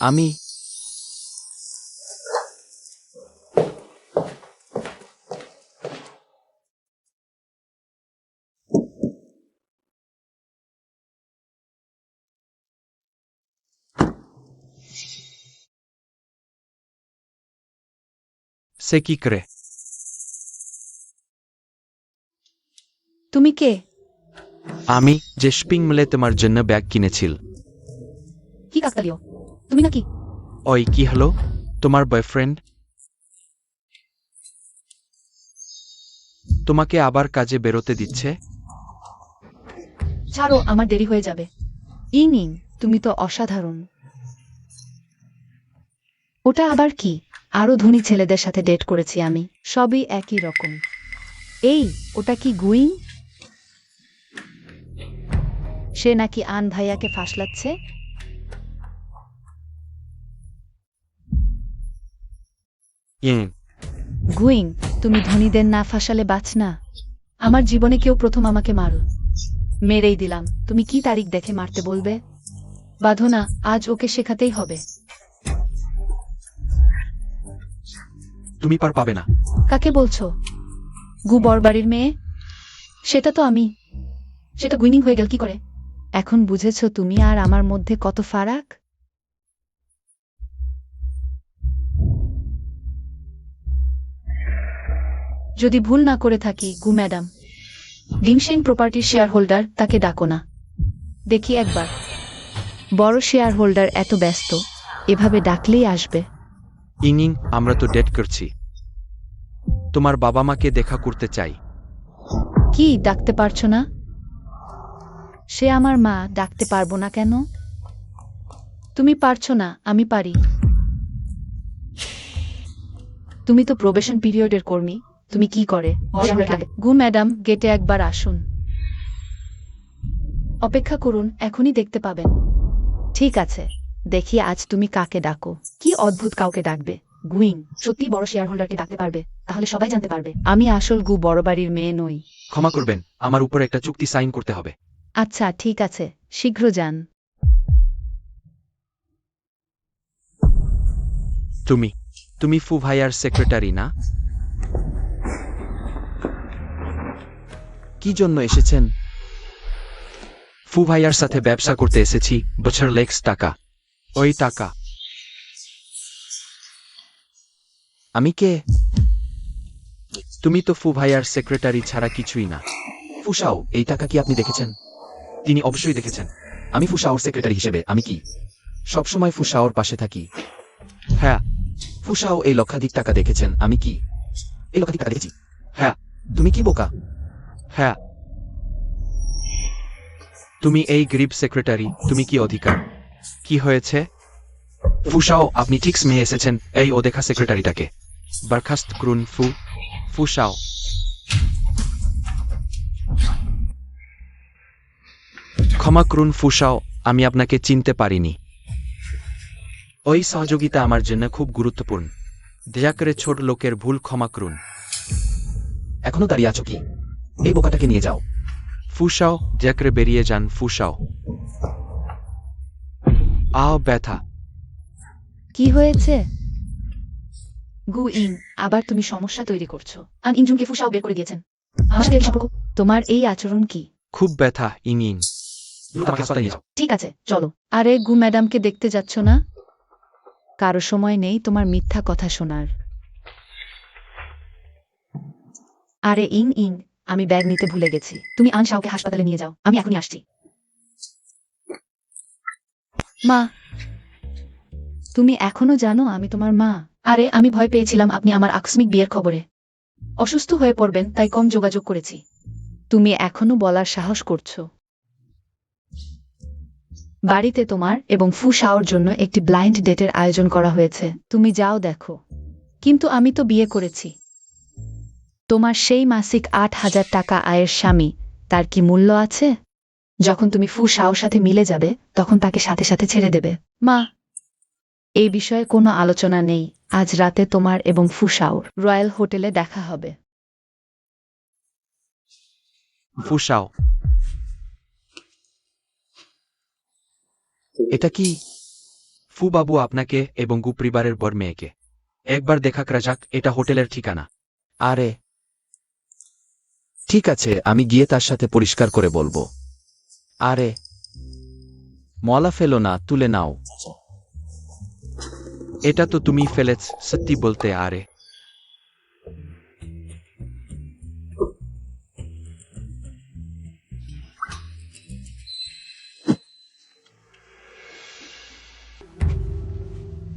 আমি সে কি করে? তুমি কে? আমি যে শপিং মলে তোমার জন্য ব্যাগ কিনেছিল। কি কাকতালীয়, তুমি নাকি? ওই কি হলো? তোমার বয়ফ্রেন্ড তোমাকে আবার কাজে বেরোতে দিচ্ছে? ছাড়ো, আমার দেরি হয়ে যাবে। ইং ইং, তুমি তো অসাধারণ। ওটা আবার কি? আরো ধনী ছেলেদের সাথে ডেট করেছি আমি। সবই একই রকম। এই, ওটা কি গুইং? সে নাকি আন ভাইয়াকে ফাঁসলাচ্ছে। ইয়ে, গুইং, তুমি ধনীদের না ফাঁসালে বাঁচ না। আমার জীবনে কেউ প্রথম আমাকে মারো, মেরেই দিলাম। তুমি কি তারিখ দেখে মারতে বলবে? বাঁধো না, আজ ওকে শেখাতেই হবে। তুমি পার পাবে না। কাকে বলছো? গু বরবাড়ির মেয়ে? সেটা তো আমি। সেটা গুইনিং হয়ে গেল কি করে? এখন বুঝেছো তুমি আর আমার মধ্যে কত ফারাক? যদি ভুল না করে থাকি, গু ম্যাডাম ডিমশেন প্রপার্টির শেয়ার হোল্ডার, তাকে ডাকো না। দেখি একবার। বড় শেয়ার হোল্ডার এত ব্যস্ত, এভাবে ডাকলেই আসবে। ইং, আমরা তো ডেট করছি। তোমার বাবা মাকে দেখা করতে চাই। কি ডাকতে পারছো না? সে আমার মা, ডাকতে পারবো না কেন? তুমি পারছো না, আমি পারি। তুমি তো প্রবেশন পিরিয়ডের কর্মী। তুমি কি করে? গু ম্যাডাম, গেটে একবার আসুন। অপেক্ষা করুন, এখনই দেখতে পাবেন। ঠিক আছে, দেখি আজ তুমি কাকে ডাকো। কি অদ্ভুত, কাউকে ডাকবে? গুইং সত্যি বড় শেয়ার হোল্ডারকে ডাকতে পারবে? তাহলে সবাই জানতে পারবে। আমি আসল গু বড়বাড়ির মেয়ে নই। ক্ষমা করবেন, আমার উপর একটা চুক্তি সাইন করতে হবে। আচ্ছা ঠিক আছে, শীঘ্র যান। তুমি ফু ভাইয়ার সেক্রেটারি না? কি জন্য এসেছেন? ফু ভাইয়ার সাথে ব্যবসা করতে এসেছি, বছর লেক্স টাকা। ওই টাকা? আমি কে? তুমি তো ফু ভাইয়ার সেক্রেটারি ছাড়া কিছুই না। ফুসাও, এই টাকা কি আপনি দেখেছেন? তিনি অবশ্যই দেখেছেন। আমি ফুসাওর সেক্রেটারি হিসেবে আমি কি সবসময় ফুসাওর পাশে থাকি? হ্যাঁ। ফুসাও এই লক্ষাধিক টাকা দেখেছেন, আমি কি এই লক্ষাধিক টাকা দেখেছি? হ্যাঁ। তুমি কি বোকা? হ্যাঁ। তুমি এই গরিব সেক্রেটারি, তুমি কি অধিকার? কি হয়েছে? ফুসাও, আপনি ঠিক সময়ে এসেছেন। এই অদেখা সেক্রেটারিটাকে বরখাস্ত করুন ফুসাও। ক্ষমা করুন ফুসাও, আমি আপনাকে চিনতে পারিনি। ওই সহযোগিতা আমার জন্য খুব গুরুত্বপূর্ণ। দয়া করে ছোট লোকের ভুল ক্ষমা করুন। এখনো দাঁড়িয়ে আছো কি? এই বোকাটাকে নিয়ে যাও। ফুসাও, দয়া করে বেরিয়ে যান ফুসাও। আও ব্যথা। কি হয়েছে? গুইং, আবার তুমি সমস্যা তৈরি করছো। আন ইঞ্জুনকে ফুসাও বের করে দিয়েছেন। আমার সাথে এই সম্পর্ক? তোমার এই আচরণ কি? খুব ব্যথা ইং। দ্রুত আমাকে হাসপাতালে নিয়ে যাও। ঠিক আছে, চলো। আরে গু ম্যাডামকে দেখতে যাচ্ছ না? কারো সময় নেই তোমার মিথ্যা কথা শোনার। আরে ইং, আমি ব্যাগ নিতে ভুলে গেছি। তুমি আন শাওকে হাসপাতালে নিয়ে যাও, আমি এখনই আসছি। মা, তুমি এখনো জানো আমি তোমার মা? আরে আমি ভয় পেয়েছিলাম আপনি আমার আকস্মিক বিয়ের খবরে অসুস্থ হয়ে পড়বেন, তাই কম যোগাযোগ করেছি। তুমি এখনো বলার সাহস করছো? বাড়িতে তোমার এবং ফু শাওর জন্য একটি ব্লাইন্ড ডেটের আয়োজন করা হয়েছে। তুমি যাও দেখো। কিন্তু আমি তো বিয়ে করেছি। তোমার সেই মাসিক ৮,০০০ টাকা আয়ের স্বামী, তার কি মূল্য আছে? যখন তুমি ফু শাওর সাথে মিলে যাবে তখন তাকে সাথে সাথে ছেড়ে দেবে। মা, এই বিষয়ে কোনো আলোচনা নেই। আজ রাতে তোমার এবং ফুসাওর রয়্যাল হোটেলে দেখা হবে। ফুসাও, এটা কি? ফু বাবু আপনাকে এবং গু পরিবারের বর মেয়েকে একবার দেখা করা যাক, এটা হোটেলের ঠিকানা। আরে ঠিক আছে, আমি গিয়ে তার সাথে পরিষ্কার করে বলবো। আরে মলা ফেলো না, তুলে নাও। এটা তো তুমি ফেলেছ, সত্যি বলতে। আরে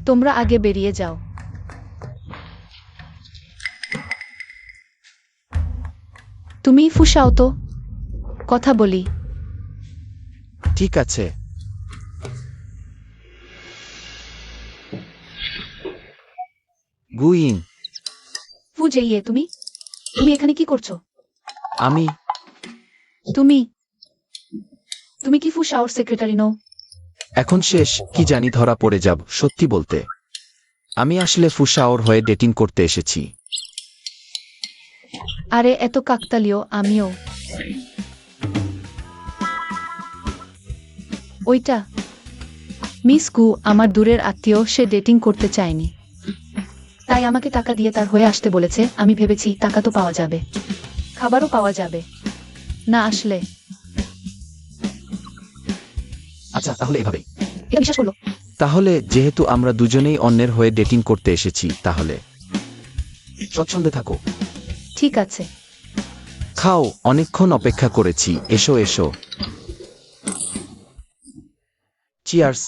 তোমরা আগে বেরিয়ে যাও। তুমি ফুসাও তো, কথা বলি। ঠিক আছে। গুইং, ফু জেইয়ে, তুমি তুমি এখানে কি করছো? আমি তুমি তুমি কি ফু শাওর সেক্রেটারি নও? এখন শেষ, কি জানি ধরা পড়ে যাব। সত্যি বলতে আমি আসলে ফুসাওর হয়ে ডেটিং করতে এসেছি। আরে এত কাকতালীয়, আমিও। ওইটা মিস গু আমার দূরের আত্মীয়, সে ডেটিং করতে চায়নি। তাই আমাকে টাকা দিয়ে তার হয়ে আসতে বলেছে। আমি ভেবেছি টাকা তো পাওয়া যাবে, খাবারও পাওয়া যাবে। না আসলে আচ্ছা, তাহলে এভাবে। এটা বিশ্বাস করলো। তাহলে যেহেতু আমরা দুজনেই অন্যের হয়ে ডেটিং করতে এসেছি, তাহলে স্বচ্ছন্দে থাকো। ঠিক আছে। খাও, অনেকক্ষণ অপেক্ষা করেছি। এসো এসো। চিয়ার্স।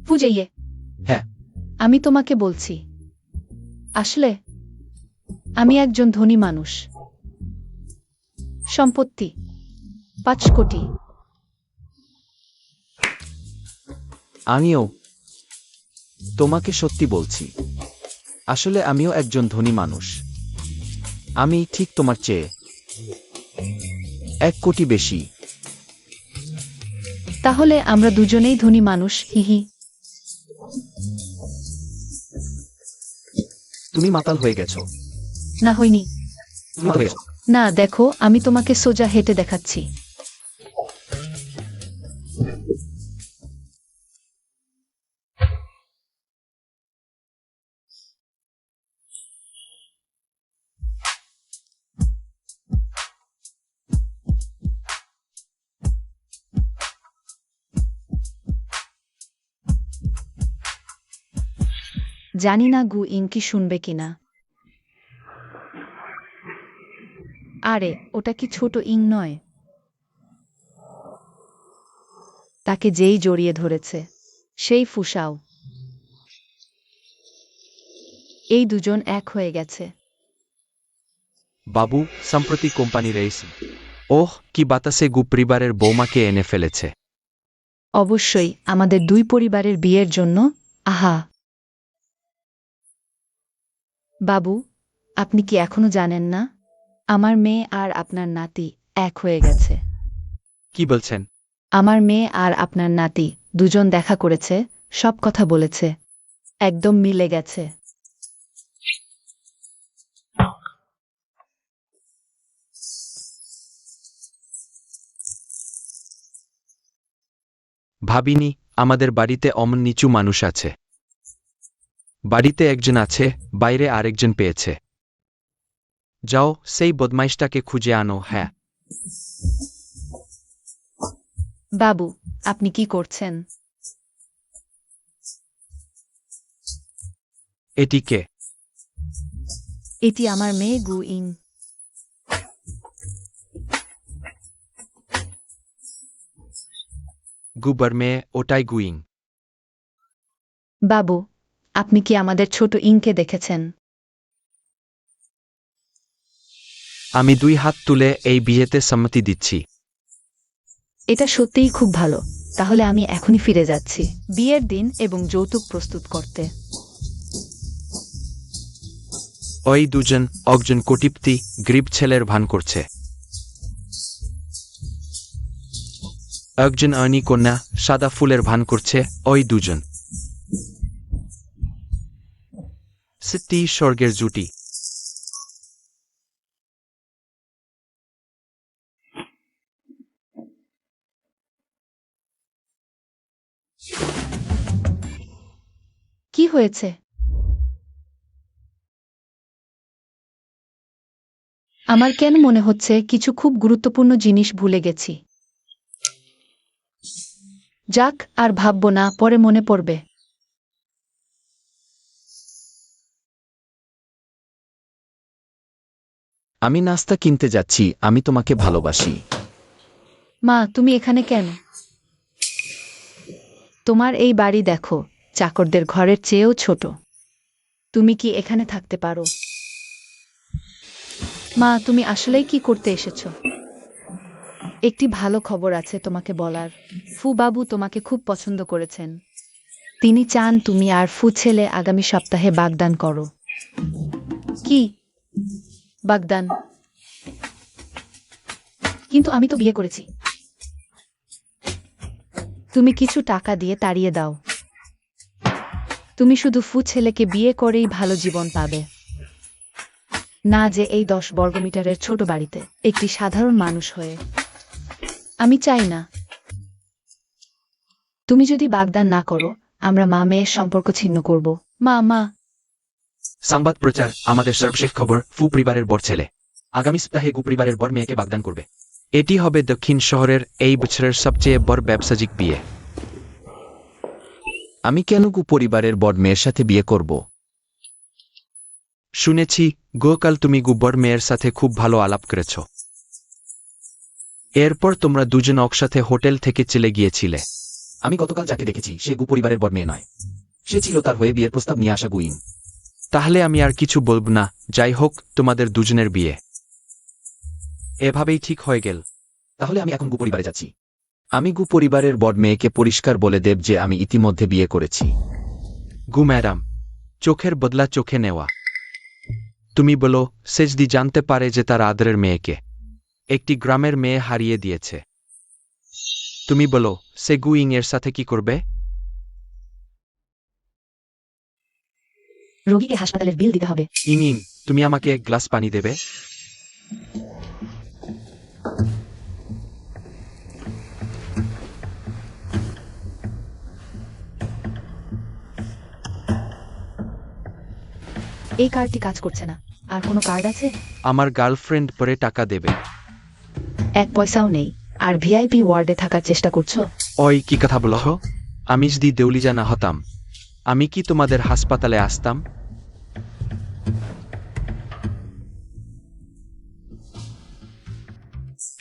ফু জেইয়ে, হ্যাঁ, আমি তোমাকে বলছি, আসলে আমি একজন ধনী মানুষ। সম্পত্তি 5 কোটি। আমিও তোমাকে সত্যি বলছি। আসলে আমিও একজন ধনী মানুষ। আমি ঠিক তোমার চেয়ে 1 কোটি বেশি। তাহলে আমরা দুজনেই ধনী মানুষ, হিহি। তুমি মাতাল হয়ে গেছো। না হয়নি। তুমি মাতাল হয়ে গেছো। না দেখো, আমি তোমাকে সোজা হেঁটে দেখাচ্ছি। জানি না গু ইং কি শুনবে কিনা। আরে ওটা কি ছোট ইং নয়? তাকে যেই জড়িয়ে ধরেছে সেই ফুসাও। এই দুজন এক হয়ে গেছে। বাবু, সম্প্রতি কোম্পানি রেস। ওহ, কি বাতাসে গু পরিবারের বৌমাকে এনে ফেলেছে। অবশ্যই আমাদের 2 পরিবারের বিয়ের জন্য। আহা বাবু, আপনি কি এখনো জানেন না? আমার মেয়ে আর আপনার নাতি এক হয়ে গেছে। কি বলছেন? আমার মেয়ে আর আপনার নাতি দুজন দেখা করেছে, সব কথা বলেছে, একদম মিলে গেছে। ভাবিনি আমাদের বাড়িতে অমন নিচু মানুষ আছে। বাড়িতে একজন আছে, বাইরে আরেকজন পেয়েছে। যাও, সেই বদমাইশটাকে খুঁজে আনো। হ্যাঁ। বাবু, আপনি কি করছেন? এটি কে? এটি আমার মেয়ে গু ইং। গুবার মেয়ে, ওটাই গুইং। বাবু, আপনি কি আমাদের ছোট ইংকে দেখেছেন? আমি 2 হাত তুলে এই বিয়েতে সম্মতি দিচ্ছি। এটা সত্যিই খুব ভালো। তাহলে আমি এখনই ফিরে যাচ্ছি বিয়ের দিন এবং যৌতুক প্রস্তুত করতে। ওই দুজন একজন কোটিপতি গরিব ছেলের ভান করছে, একজন আইনি কন্যা সাদা ফুলের ভান করছে। ওই দুজন সত্যি স্বর্গের জুটি। কি হয়েছে? আমার কেন মনে হচ্ছে কিছু খুব গুরুত্বপূর্ণ জিনিস ভুলে গেছি। যাক, আর ভাববো না, পরে মনে পড়বে। আমি নাস্তা কিনতে যাচ্ছি। আমি তোমাকে ভালোবাসি। মা, তুমি এখানে কেন? তোমার এই বাড়ি দেখো, চাকরদের ঘরের চেয়েও ছোট। তুমি কি এখানে থাকতে পারো? মা, তুমি আসলেই কি করতে এসেছো? একটি ভালো খবর আছে তোমাকে বলার। ফু বাবু তোমাকে খুব পছন্দ করেছেন। তিনি চান তুমি আর ফু ছেলে আগামী সপ্তাহে বাগদান করো। কি বাগদান? কিন্তু আমি তো বিয়ে করেছি। তুমি কিছু টাকা দিয়ে তাড়িয়ে দাও। তুমি শুধু ফু ছেলেকে বিয়ে করেই ভালো জীবন পাবে, না যে এই 10 বর্গমিটারের ছোট বাড়িতে একটি সাধারণ মানুষ হয়ে। আমি চাই না। তুমি যদি বাগদান না করো, আমরা মা মেয়ের সম্পর্ক ছিন্ন করব। মা, সংবাদ প্রচার, আমাদের সর্বশেষ খবর, ফু পরিবারের বর ছেলে আগামী সপ্তাহে গু পরিবারের বর মেয়েকে বাগদান করবে। এটি হবে দক্ষিণ শহরের এই বছরের সবচেয়ে বড় ব্যবসায়িক বিয়ে। আমি কেন গু পরিবারের বড় মেয়ের সাথে বিয়ে করব? শুনেছি গতকাল তুমি গু বড় মেয়ের সাথে খুব ভালো আলাপ করেছ। এরপর তোমরা দুজন একসাথে হোটেল থেকে চলে গিয়েছিলে। আমি গতকাল যাকে দেখেছি সে গু পরিবারের বর মেয়ে নয়, সে ছিল তার হয়ে বিয়ের প্রস্তাব নিয়ে আসা গুইন। তাহলে আমি আর কিছু বলব না। যাই হোক, তোমাদের দুজনের বিয়ে এভাবেই ঠিক হয়ে গেল। তাহলে আমি এখন গু পরিবারে যাচ্ছি। আমি গু পরিবারের বড় মেয়েকে পরিষ্কার বলে দেব যে আমি ইতিমধ্যে বিয়ে করেছি। গু ম্যাডাম, চোখের বদলা চোখে নেওয়া। তুমি বলো, সেজদি জানতে পারে যে তার আদরের মেয়েকে একটি গ্রামের মেয়ে হারিয়ে দিয়েছে। তুমি বলো, সে গুইং এর সাথে কি করবে? রোগীকে হাসপাতালের বিল দিতে হবে। ইং ইং, তুমি আমাকে এক গ্লাস পানি দেবে? এই কার্ডটি কাজ করছে না। আর কোনো কার্ড আছে? আমার গার্লফ্রেন্ড পরে টাকা দেবে। 1 পয়সাও নেই। আর ভিআইপি ওয়ার্ডে থাকার চেষ্টা করছো? ওই কি কথা বলো? আমি যদি দেউলিজা না হতাম, আমি কি তোমাদের হাসপাতালে আসতাম?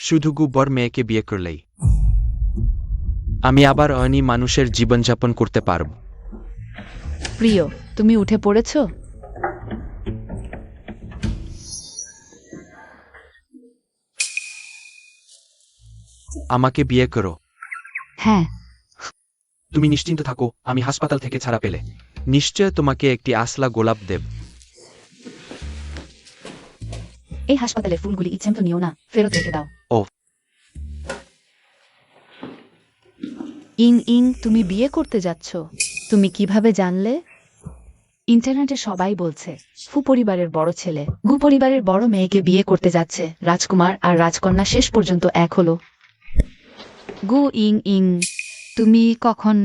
শুধু গু বর মেয়েকে বিয়ে করলেই আমি আবার অনি মানুষের জীবনযাপন করতে পারব। প্রিয়, তুমি উঠে পড়েছো? আমাকে বিয়ে করো। হ্যাঁ। তুমি নিশ্চিন্ত থাকো, আমি হাসপাতাল থেকে ছাড়া পেলে নিশ্চয় তোমাকে একটি আসলা গোলাপ দেব। এই হাসপাতালের ফুলগুলি ইচ্ছেমতো নিও না, ফেরত রেখে দাও। ইং, তুমি বিয়ে করতে যাচ্ছ? তুমি কিভাবে জানলে? ইন্টারনেটে সবাই বলছে ফু পরিবারের বড় ছেলে গু পরিবারের বড় মেয়েকে বিয়ে করতে যাচ্ছে। রাজকুমার আর রাজকন্যা শেষ পর্যন্ত এক হলো। গু ইং, তুমি কখন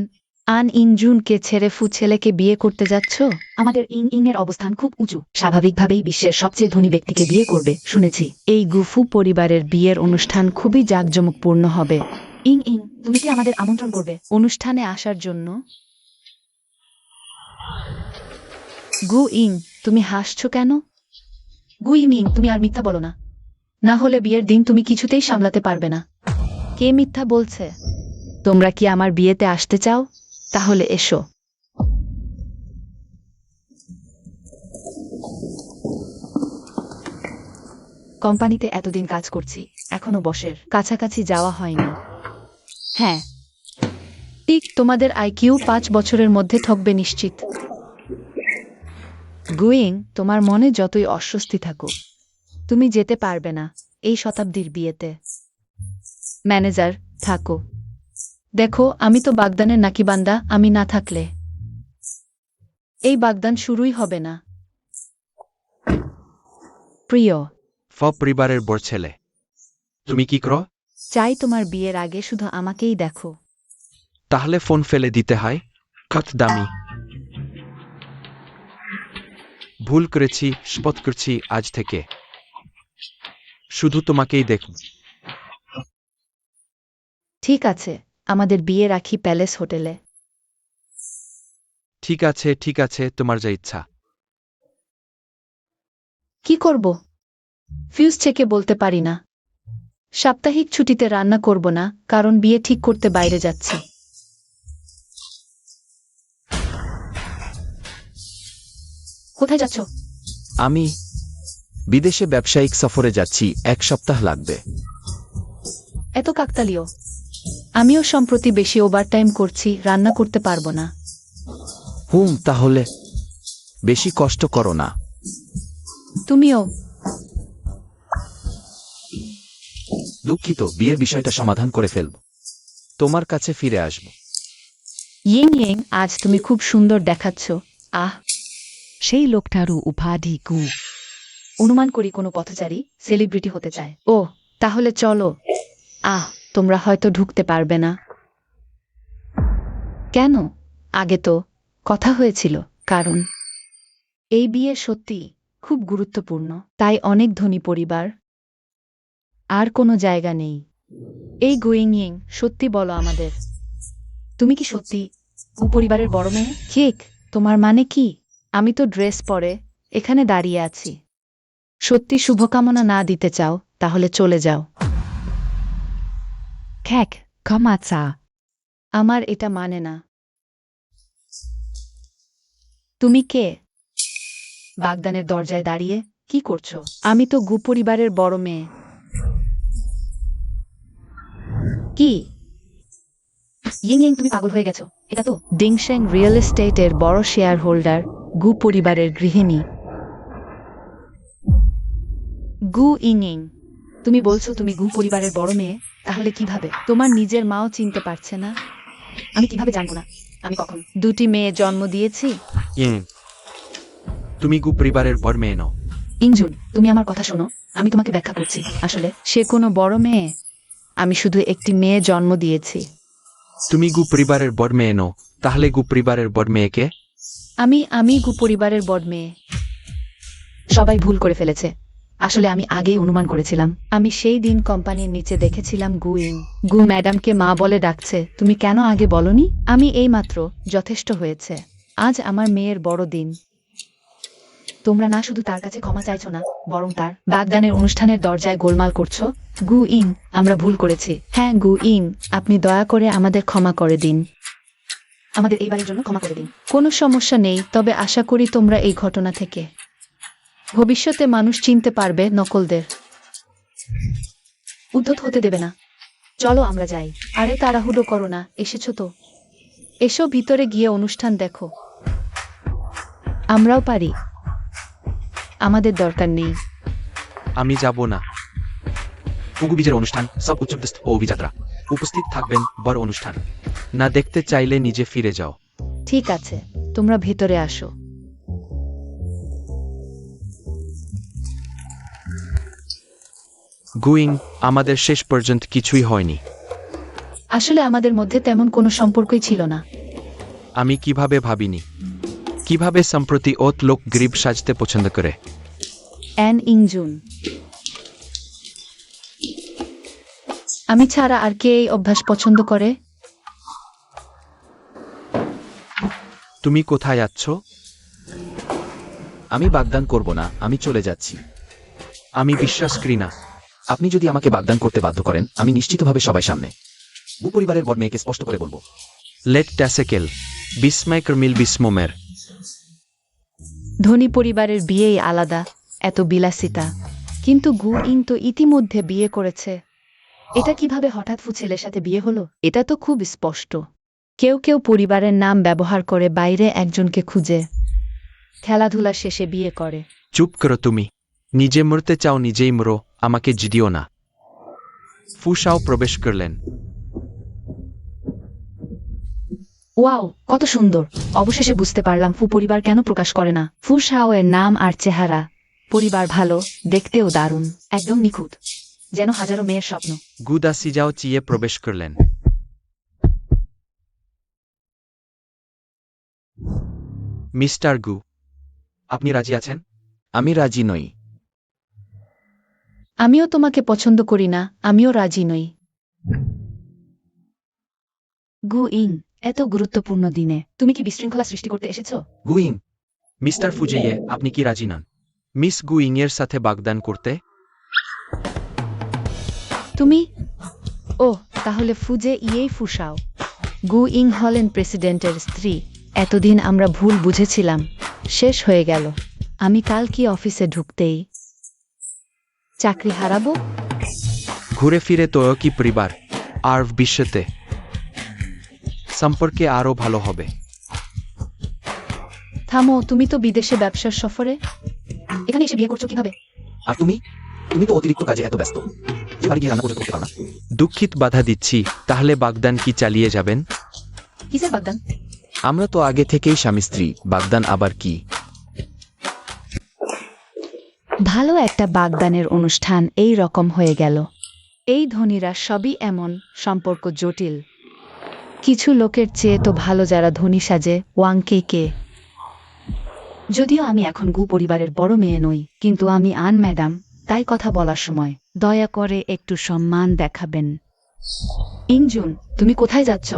আন ইনজুনকে ছেড়ে ফু ছেলেকে বিয়ে করতে যাচ্ছ? আমাদের ইং এর অবস্থান খুব উঁচু, স্বাভাবিকভাবেই বিশ্বের সবচেয়ে ধনী ব্যক্তিকে বিয়ে করবে শুনেছি। এই গুফু পরিবারের বিয়ের অনুষ্ঠান খুবই জাঁকজমকপূর্ণ হবে। ইং, তুমি কি আমাদের আমন্ত্রণ করবে অনুষ্ঠানে আসার জন্য? গু ইং, তুমি হাসছো কেন? গু ইং, তুমি আর মিথ্যা বলো না। না হলে বিয়ের দিন তুমি কিছুতেই সামলাতে পারবে না। কে মিথ্যা বলছে? তোমরা কি আমার বিয়েতে আসতে চাও? তাহলে এসো। কোম্পানিতে এতদিন কাজ করছি, এখনো বসের কাছাকাছি যাওয়া হয়নি। হ্যাঁ, ঠিক তোমাদের আইকিউ 5 বছরের মধ্যে থাকবে নিশ্চিত। গুইং, তোমার মনে যতই অস্বস্তি থাকুক, তুমি যেতে পারবে না এই শতাব্দীর বিয়েতে। ম্যানেজার, থাকো। দেখো, আমি তো বাগদানের নাকিবান্দা, আমি না থাকলে এই বাগদান শুরুই হবে না। প্রিয়, পরিবারের বড় ছেলে। তুমি কি করো? চাই তোমার বিয়ের আগে শুধু আমাকেই দেখো। তাহলে ফোন ফেলে দিতে হয়? কত দামি। ভুল করেছি, শপথ করছি আজ থেকে শুধু তোমাকেই দেখব। ঠিক আছে, আমাদের বিয়ে রাখি প্যালেস হোটেলে। ঠিক আছে, তোমার যা ইচ্ছা। কি করব? ফিউজ চেকে বলতে পারি না। সাপ্তাহিক ছুটিতে রান্না করব না, কারণ বিয়ে ঠিক করতে বাইরে যাচ্ছি। কোথায় যাচ্ছ? আমি বিদেশে ব্যবসায়িক সফরে যাচ্ছি, 1 সপ্তাহ লাগবে। এত কাকতালীয়। আমিও সম্প্রতি বেশি ওভারটাইম করছি, রান্না করতে পারবো না। তাহলে বেশি কষ্ট করো না। তুমিও। দুঃখিত, বিয়ের বিষয়টা সমাধান করে ফেলব। তোমার কাছে ফিরে আসব। ইয়েং ইয়েং, আজ তুমি খুব সুন্দর দেখাচ্ছ। আহ, সেই লোকটারও উপাধি গু। অনুমান করি কোনো পথচারী সেলিব্রিটি হতে চায়। ও, তাহলে চলো। তোমরা হয়তো ঢুকতে পারবে না। কেন? আগে তো কথা হয়েছিল। কারণ এই বিয়ে সত্যি খুব গুরুত্বপূর্ণ, তাই অনেক ধনী পরিবার আর কোনো জায়গা নেই। এই গুইংইং, সত্যি বলো আমাদের, তুমি কি সত্যি পরিবারের বড় মেয়ে? ঠিক, তোমার মানে কি? আমি তো ড্রেস পরে এখানে দাঁড়িয়ে আছি। সত্যি শুভকামনা না দিতে চাও তাহলে চলে যাও। খ্যাক, ক্ষমা। আমার এটা মানে না। তুমি কে? বাগদানের দরজায় দাঁড়িয়ে কি করছো? আমি তো গু পরিবারের বড় মেয়ে। কি? ইং, তুমি পাগল হয়ে গেছো। এটা তো ডিংশেং রিয়েল এস্টেটের বড় শেয়ার হোল্ডার, গু পরিবারের গৃহিণী গু ইং। তুমি বলছো তুমি গু পরিবারের বড় মেয়ে? তাহলে কিভাবে? তোমার নিজের মাও চিনতে পারছে না? আমি কিভাবে জানবো না? আমি কখন 2টি মেয়ে জন্ম দিয়েছি? তুমি গু পরিবারের বড় মেয়ে নও। ইঞ্জুন, তুমি আমার কথা শোনো, আমি তোমাকে ব্যাখ্যা করছি। আসলে সে কোনো বড় মেয়ে, আমি শুধু একটি মেয়ে জন্ম দিয়েছি। তুমি গু পরিবারের বড় মেয়ে নও, তাহলে গু পরিবারের বড় মেয়েকে? আমি গু পরিবারের বড় মেয়ে। সবাই ভুল করে ফেলেছে। আসলে আমি আগেই অনুমান করেছিলাম। আমি সেই দিন কোম্পানির নিচে দেখেছিলাম গু ম্যাডামকে মা বলে ডাকছে। তুমি কেন আগে বলনি? আমি এইমাত্র, যথেষ্ট হয়েছে। আজ আমার মেয়ের বড় দিন। তোমরা না শুধু তার কাছে ক্ষমা চাইছো না, বরং তার বাগদানের অনুষ্ঠানের দরজায় গোলমাল করছো। গু ইং, আমরা ভুল করেছি। হ্যাঁ গু ইং, আপনি দয়া করে আমাদের ক্ষমা করে দিন। আমাদের এইবারের জন্য ক্ষমা করে দিন। কোনো সমস্যা নেই, তবে আশা করি তোমরা এই ঘটনা থেকে ভবিষ্যতে মানুষ চিনতে পারবে নকলদের। উদ্ধত হতে দেবে না। চলো আমরা যাই। আরে তাড়াহুড়ো করো না, এসেছো তো এসো, ভিতরে গিয়ে অনুষ্ঠান দেখো। আমরাও পারি। আমাদের দরকার নেই। আমি যাব না। বিজের অনুষ্ঠান, সব উচ্চপদস্থ ও অভিযাত্রা উপস্থিত থাকবেন। বড় অনুষ্ঠান না দেখতে চাইলে নিজে ফিরে যাও। ঠিক আছে, তোমরা ভেতরে আসো। গুইং, আমাদের শেষ পর্যন্ত কিছুই হয়নি। আসলে আমাদের মধ্যে তেমন কোনো সম্পর্কই ছিল না। আমি কিভাবে ভাবিনি? কিভাবে সম্প্রতি লোক গরিব সাজতে পছন্দ করে? অ্যান ইংজুন, আমি ছাড়া আর কে এই অভ্যাস পছন্দ করে? তুমি কোথায় যাচ্ছ? আমি বাগদান করব না, আমি চলে যাচ্ছি। আমি বিশ্বাস করি না। আপনি যদি আমাকে বাগদান করতে বাধ্য করেন, আমি নিশ্চিতভাবে সবাই সামনে গু পরিবারের বড় মেয়েকে স্পষ্ট করে বলবো। লেট ট্যাসেকেল বিস্ময়কর মিল বিস্মোমের। ধনী পরিবারের বিয়েই আলাদা, এত বিলাসিতা। কিন্তু গু ইং তো ইতিমধ্যে বিয়ে করেছে। এটা কিভাবে হঠাৎ ছেলের সাথে বিয়ে হলো? এটা তো খুব স্পষ্ট। কেউ কেউ পরিবারের নাম ব্যবহার করে বাইরে একজনকে খুঁজে খেলাধুলা শেষে বিয়ে করে। চুপ করো তুমি। নিজে মরতে চাও নিজেই মরো, আমাকে জিদিও না। ফুসাও প্রবেশ করলেন। ওয়াও, কত সুন্দর! অবশেষে বুঝতে পারলাম ফু পরিবার কেন প্রকাশ করে না। ফু শাও এর নাম আর চেহারা, পরিবার ভালো, দেখতেও দারুণ, একদম নিখুঁত, যেন হাজারো মেয়ের স্বপ্ন। গুদা সিজাও চিয়ে প্রবেশ করলেন। মিস্টার গু, আপনি রাজি আছেন? আমি রাজি নই। আমিও তোমাকে পছন্দ করি না, আমিও রাজি নই। গু ইং, এত গুরুত্বপূর্ণ দিনে তুমি কি বিশৃঙ্খলা সৃষ্টি করতে এসেছো? গুইং, মিস্টার ফুজেইয়ে, আপনি কি রাজি নন? মিস গু ইংয়ের সাথে বাগদান করতে? তুমি? ও, তাহলে ফুজে ইয়েই ফুসাও। গু ইং হলেন প্রেসিডেন্টের স্ত্রী। এতদিন আমরা ভুল বুঝেছিলাম, শেষ হয়ে গেল। আমি কাল কি অফিসে ঢুকতেই চাকরি হারাবো? ঘুরে ফিরে তোয় কি পরিবার আর বিশ্বতে সম্পর্কে আরও ভালো হবে। থামো, তুমি তো বিদেশে ব্যবসার সফরে। এখানে এসে বিয়ে করছো কিভাবে? আর তুমি তুমি তো অতিরিক্ত কাজে এত ব্যস্ত যে বাড়ি গিয়ে রান্না করে করতে পারো না। দুঃখিত, বাধা দিচ্ছি। তাহলে বাগদান কি চালিয়ে যাবেন? কিসের বাগদান? আমরা তো আগে থেকেই স্বামী স্ত্রী, বাগদান আবার কি? ভালো একটা বাগদানের অনুষ্ঠান এই রকম হয়ে গেল। এই ধনীরা সবই এমন, সম্পর্ক জটিল। কিছু লোকের চেয়ে তো ভালো যারা ধনী সাজে। ওয়াংকে কে? যদিও আমি এখন গু পরিবারের বড় মেয়ে নই, কিন্তু আমি আন ম্যাডাম, তাই কথা বলার সময় দয়া করে একটু সম্মান দেখাবেন। ইংজুন, তুমি কোথায় যাচ্ছ?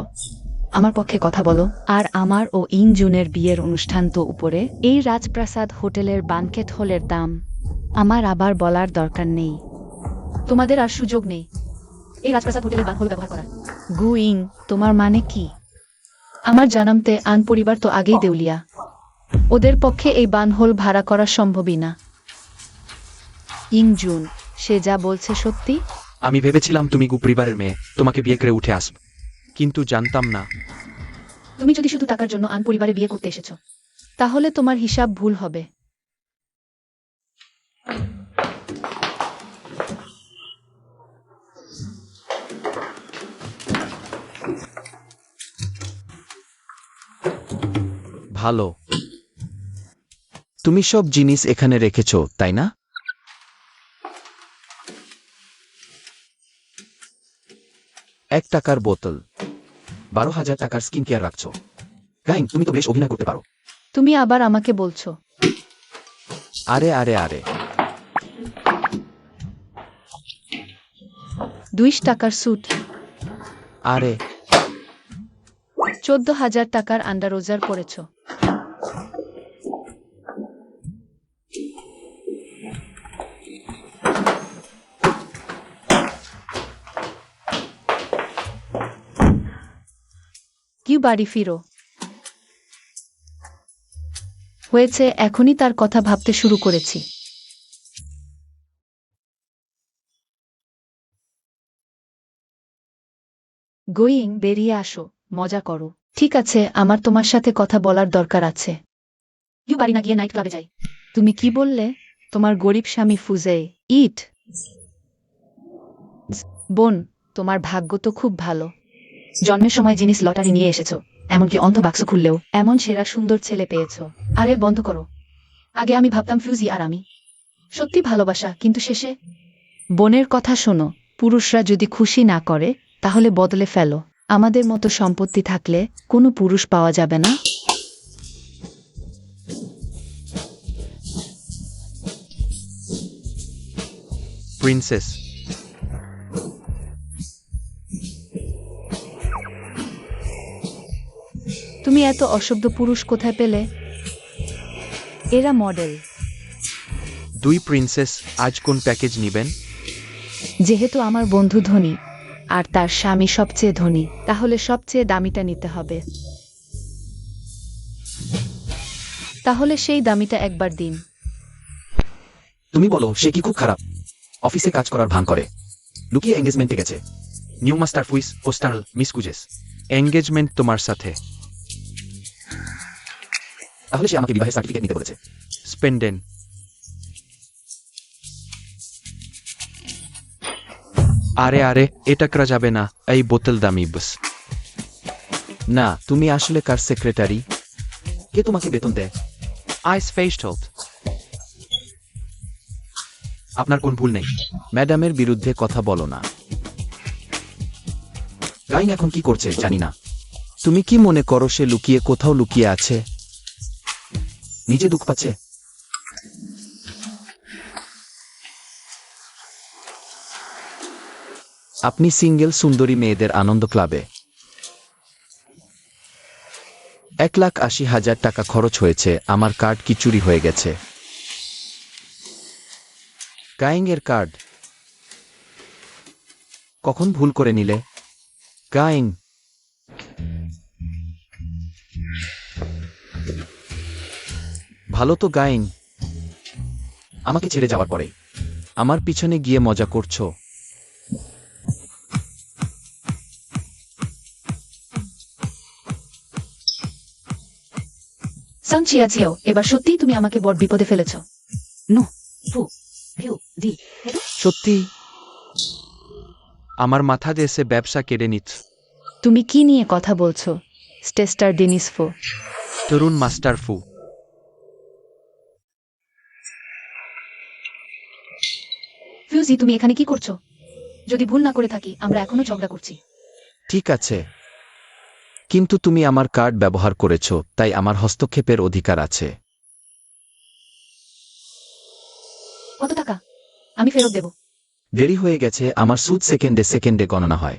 আমার পক্ষে কথা বলো। আর আমার ও ইংজুনের বিয়ের অনুষ্ঠান তো উপরে। এই রাজপ্রাসাদ হোটেলের বানকেট হলের দাম আমার আবার বলার দরকার নেই। তোমাদের আর সুযোগ নেই এই রাজপ্রাসাদ হোটেলের বানহোল ব্যবহার করার। গুইং, তোমার মানে কি? আমার জানামতে আন পরিবার তো আগেই দেউলিয়া। ওদের পক্ষে এই বানহোল ভাড়া করা সম্ভবই না। ইংজুন, সে যা বলছে সত্যি? আমি ভেবেছিলাম তুমি গু পরিবারের মেয়ে, তোমাকে বিয়ে করে উঠে আসব। কিন্তু জানতাম না। তুমি যদি শুধু টাকার জন্য আন পরিবারে বিয়ে করতে এসেছো, তাহলে তোমার হিসাব ভুল হবে। ভালো, তুমি সব জিনিস এখানে রেখেছো, তাই না? $1 বোতল। 12,000 টাকার স্কিন কেয়ার রাখছো। গাইং, তুমি তো বেশ অভিনয় করতে পারো। তুমি আবার আমাকে বলছো? আরে আরে আরে, 20 টাকার স্যুট, আরে 14,000 টাকার আন্ডারওজার পরেছ। কি বাড়ি ফিরো। হয়েছে, এখনই তার কথা ভাবতে শুরু করেছি। গোয়িং, বেরিয়ে আসো, মজা করো। ঠিক আছে, আমার তোমার সাথে কথা বলার দরকার আছে। ইউ বাড়ি না গিয়ে নাইট ক্লাবে যাই। তুমি কি বললে? তোমার গরিব স্বামী ফুজে ইট। বোন, তোমার ভাগ্য তো খুব ভালো। জন্মের সময় জিনিস লটারি নিয়ে এসেছো, এমনকি অন্ধ বাক্স খুললেও এমন সেরা সুন্দর ছেলে পেয়েছো। আরে বন্ধ করো। আগে আমি ভাবতাম ফিউজি আর আমি সত্যি ভালোবাসা, কিন্তু শেষে। বোনের কথা শোনো, পুরুষরা যদি খুশি না করে তাহলে বদলে ফেলো। আমাদের মতো সম্পত্তি থাকলে কোনো পুরুষ পাওয়া যাবে না। প্রিন্সেস, তুমি এত অশব্দ পুরুষ কোথায় পেলে? এরা মডেল। 2 প্রিন্সেস, আজ কোন প্যাকেজ নিবেন? যেহেতু আমার বন্ধু ধনী আর তার স্বামী সবচেয়ে ধনী, তাহলে সবচেয়ে দামিটা নিতে হবে। তাহলে সেই দামিটা একবার দিন। তুমি বলো, সে কি খুব খারাপ? অফিসে কাজ করার ভান করে, লুকিয়ে এঙ্গেজমেন্টে গেছে। নিউ মাস্টার ফুইস পোস্টারল মিস কুজেস। এঙ্গেজমেন্ট তোমার সাথে। তাহলে সে আমাকে বিবাহের সার্টিফিকেট নিতে বলেছে। স্পেন্ডেন। আরে আরে, এটা করা যাবে না, এই বোতল দামি বস। না, তুমি আসলে কার সেক্রেটারি? কে তোমাকে বেতন দেয়? আইস ফেস্টল্ট। আপনার কোন ভুল নেই। ম্যাডামের বিরুদ্ধে কথা বলো না। গাইং এখন কি করছে জানি না। তুমি কি মনে করো সে লুকিয়ে কোথাও লুকিয়ে আছে? নিজে দুঃখ পাচ্ছে। আপনি সিঙ্গেল সুন্দরী মেয়েদের আনন্দ ক্লাবে 1,80,000 টাকা খরচ হয়েছে। আমার কার্ড কি চুরি হয়ে গেছে? গাইং এর কার্ড কখন ভুল করে নিলে? গাইং, ভালো তো গাইং। আমাকে ছেড়ে যাওয়ার পরে আমার পিছনে গিয়ে মজা করছো? সাং চিয়াচিও, এবার সত্যিই তুমি আমাকে বড় বিপদে ফেলেছ। নো, ফু, ভিউ, দি। সত্যি? আমার মাথা দেশে ব্যবসা কেড়ে নিচ্ছ। তুমি কি নিয়ে কথা বলছো? স্টেস্টার ডিনিসফো। তরুণ মাস্টার ফু। ফিউজি, তুমি এখানে কি করছো? যদি ভুল না করে থাকি, আমরা এখনো ঝগড়া করছি। ঠিক আছে, কিন্তু তুমি আমার কার্ড ব্যবহার করেছো, তাই আমার হস্তক্ষেপের অধিকার আছে। কত টাকা? আমি ফেরত দেব। দেরি হয়ে গেছে। আমার সুদ সেকেন্ডে সেকেন্ডে গণনা হয়।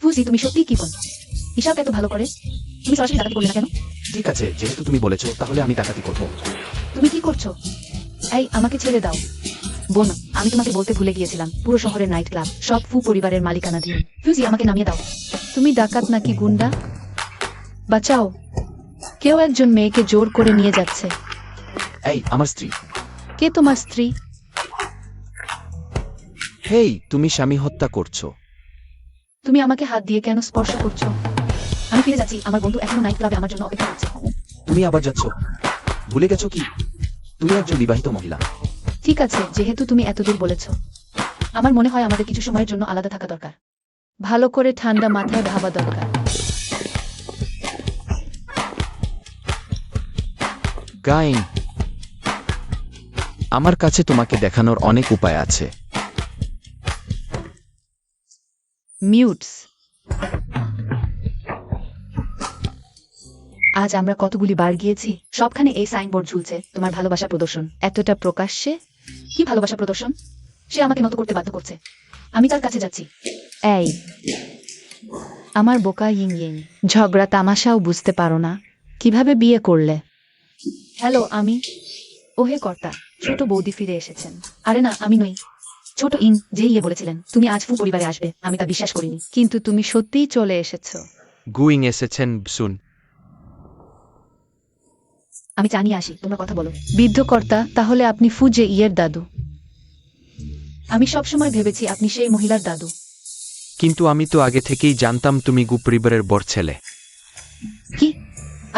ফুজি, তুমি সত্যিই কি বল? হিসাব এত ভালো করে? তুমি সরাসরি ডাকাতি করলে না কেন? ঠিক আছে, যেহেতু তুমি বলেছো তাহলে আমি ডাকাতি করবো। তুমি কি করছো? এই, আমাকে ছেড়ে দাও। বোন, আমি তোমাকে বলতে ভুলে গিয়েছিলাম, পুরো শহরের নাইট ক্লাব সব ফু পরিবারের মালিকানাধীন। ফিউজি, আমাকে নামিয়ে দাও। তুমি ডাকাত নাকি গুন্ডা? বাঁচাও, কেউ একজন মেয়েকে জোর করে নিয়ে যাচ্ছে। এই আমার স্ত্রী। কে তোমার স্ত্রী? হেই, তুমি স্বামী হত্যা করছো। তুমি আমাকে হাত দিয়ে কেন স্পর্শ করছো? আমি ফিরে যাচ্ছি, আমার বন্ধু এখনো নাইট ক্লাবে আমার জন্য অপেক্ষা করছে। তুমি আবার যাচ্ছ? ভুলে গেছো কি তুমি একজন বিবাহিত মহিলা? ঠিক আছে, যেহেতু তুমি এতদূর বলেছ, আমার মনে হয় আমাদের কিছু সময়ের জন্য আলাদা থাকা দরকার। ভালো করে ঠান্ডা মাথায় ভাবা দরকার। গাইং, আমার কাছে তোমাকে দেখানোর অনেক উপায় আছে। মিউটস। আজ আমরা কতগুলি বার গিয়েছি, সবখানে এই সাইনবোর্ড ঝুলছে, তোমার ভালোবাসা প্রদর্শন। এতটা প্রকাশ্যে? কি ভালোবাসা প্রদর্শন? সে আমাকে নত করতে বাধ্য করছে, আমি তার কাছে যাচ্ছি। এই, আমার বোকা ইং ইং, ঝগড়া তামাশাও বুঝতে পারো না? কিভাবে বিয়ে করলে? হ্যালো, আমি। ওহে কর্তা, ছোট বৌদি ফিরে এসেছেন। আরে না, আমি নই। ছোট ইং, যে ইয়ে বলেছিলেন তুমি আজ ফু পরিবারে আসবে, আমি তা বিশ্বাস করিনি। কিন্তু তুমি সত্যিই চলে এসেছো। গুইং এসেছেন শুন। আমি জানিয়ে আসি, তোমরা কথা বলো। বিদ্ধকর্তা, তাহলে আপনি ফুজে ইয়ের দাদু? আমি সবসময় ভেবেছি আপনি সেই মহিলার দাদু। কিন্তু আমি তো আগে থেকেই জানতাম তুমি গু পরিবারের বড় ছেলে। কি?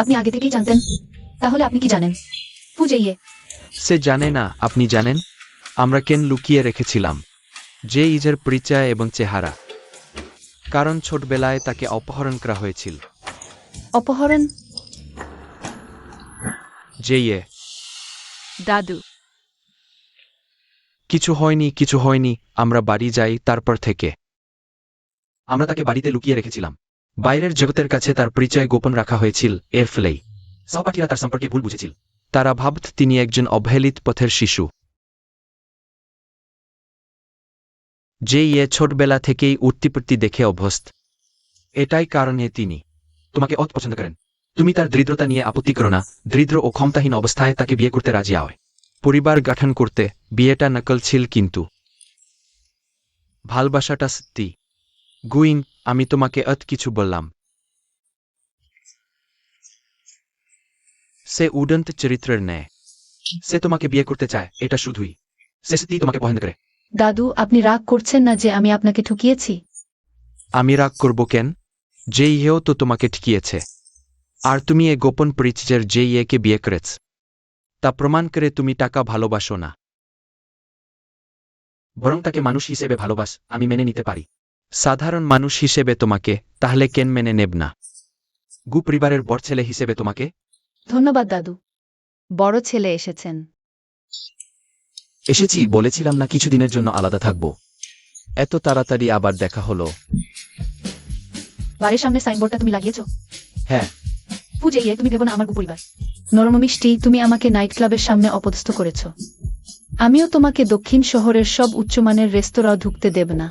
আপনি আগে থেকেই জানতেন? তাহলে আপনি কি জানেন? ফুজে ইয়ে। সে জানে না, আপনি জানেন? আমরা কেন লুকিয়ে রেখেছিলাম যে ইজের পরিচয় এবং চেহারা, কারণ ছোটবেলায় তাকে অপহরণ করা হয়েছিল। অপহরণ? যে ইয়ে। দাদু। কিছু হয়নি, কিছু হয়নি, আমরা বাড়ি যাই তারপর থেকে। আমরা তাকে বাড়িতে লুকিয়ে রেখেছিলাম। বাইরের জগতের কাছে তার পরিচয় গোপন রাখা হয়েছিল, এর ফলেই সহপাঠীরা তার সম্পর্কে ভুল বুঝেছিল। তারা ভাবত তিনি একজন অবহেলিত পথের শিশু। যে ইয়ে ছোটবেলা থেকেই উত্তিপত্তি দেখে অভ্যস্ত। এটাই কারণে তিনি তোমাকে অত পছন্দ করেন। তুমি তার দরিদ্রতা নিয়ে আপত্তি করো না। দরিদ্র ও ক্ষমতাহীন অবস্থায় তাকে বিয়ে করতে রাজি হয়। পরিবার গঠন করতে বিয়েটা নকল ছিল, কিন্তু ভালবাসাটা সত্যি। গুইং, আমি তোমাকে কিছু বললাম। সে উডন্ত চরিত্রের ন্যায়। সে তোমাকে বিয়ে করতে চায়, এটা শুধুই। সে সত্যিই তোমাকে পছন্দ করে। দাদু, আপনি রাগ করছেন না যে আমি আপনাকে ঠকিয়েছি? আমি রাগ করব কেন? যে ইহেও তো তোমাকে ঠকিয়েছে। আর তুমি এ গোপন পরিচয়ের যে ইয়েকে বিয়ে করেছ, তা প্রমাণ করে তুমি টাকা ভালোবাসো না। বরং তাকে মানুষ হিসেবে ভালোবাস, আমি মেনে নিতে পারি। সাধারণ মানুষ হিসেবে তোমাকে তাহলে কেন মেনে নেব না? গু পরিবারের বড় ছেলে হিসেবে তোমাকে। ধন্যবাদ দাদু। বড় ছেলে এসেছেন। এসেছি, বলেছিলাম না কিছুদিনের জন্য আলাদা থাকবো। এত তাড়াতাড়ি আবার দেখা হলো? বাড়ির সামনে সাইনবোর্ডটা তুমি লাগিয়েছো? হ্যাঁ। পূজে ইয়ে তুমি ভেবো না আমার পরিবার। নরম মিষ্টি, তুমি আমাকে নাইট ক্লাবের সামনে অপদস্থ করেছ। আমিও তোমাকে দক্ষিণ শহরের সব উচ্চমানের রেস্তোরাঁ ঢুকতে দেব না।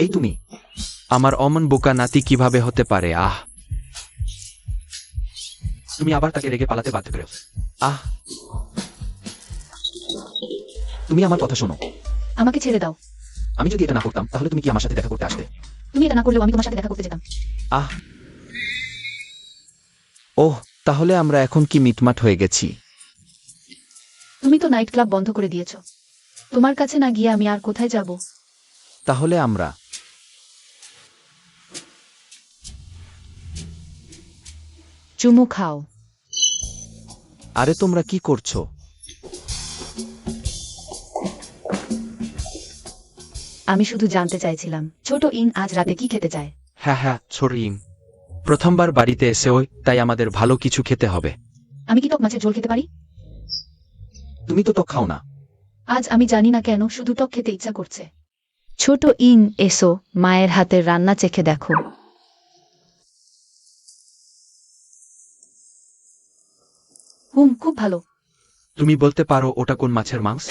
এই তুমি। আমার অমন বোকা নাতি কিভাবে হতে পারে? তুমি আবার তাকে রেগে পালাতে বাধ্য করো। আহ তুমি আমার কথা শোনো। আমাকে ছেড়ে দাও। আমি যদি এটা না করতাম তাহলে তুমি কি আমার সাথে দেখা করতে আসতে? তুমি এটা না করলেও আমি তোমার সাথে দেখা করতে যেতাম। আহ ওহ, তাহলে আমরা এখন কি মিটমাট হয়ে গেছি? তুমি তো নাইট ক্লাব বন্ধ করে দিয়েছো। তোমার কাছে না গিয়ে আমি আর কোথায় যাব? তাহলে আমরা চুমু খাও। আরে তোমরা কি করছো? আমি শুধু জানতে চাইছিলাম ছোট ইন আজ রাতে কি খেতে চায়। হ্যাঁ, ছড়িং প্রথমবার বাড়িতে এসে ওই, তাই আমাদের ভালো কিছু খেতে হবে। আমি কি টক মাছের ঝোল খেতে পারি? তুমি তো খাও না। আজ আমি জানি না কেন শুধু টক খেতে ইচ্ছা করছে। ছোট ইন, এসো, মায়ের হাতের রান্না চেখে দেখো। খুব ভালো। তুমি বলতে পারো ওটা কোন মাছের মাংস?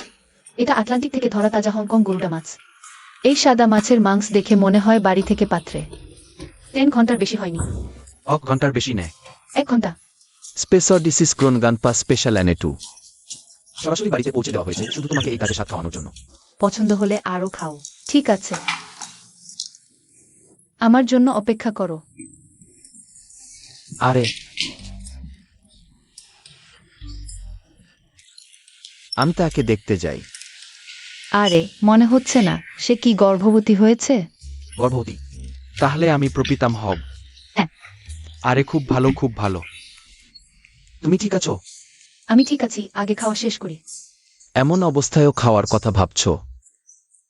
এটা আটলান্টিক থেকে ধরা তাজা হংকং গরুটা মাছ। এই সাদা মাছের মাংস দেখে মনে হয় বাড়ি থেকে পাত্রে। 10 ঘন্টার বেশি হয়নি। 1 ঘন্টার বেশি নেয়। 1 ঘন্টা। স্পেসডিসিস ক্রোনগানপা স্পেশাল এনেটু। সরাসরি বাড়িতে পৌঁছে দেওয়া হয়েছে শুধু তোমাকে এই কাজে স্বাদ খাওয়ানোর জন্য। পছন্দ হলে আরো খাও। ঠিক আছে, আমার জন্য অপেক্ষা করো। আরে আমি তাকে দেখতে যাই। আরে মনে হচ্ছে না সে কি গর্ভবতী হয়েছে? গর্ভবতী? তাহলে আমি প্রপিতাম হব। হ্যাঁ। আরে খুব ভালো, খুব ভালো। তুমি ঠিক আছো? আমি ঠিক আছি, আগে খাওয়া শেষ করি। এমন অবস্থায়ও খাওয়ার কথা ভাবছো?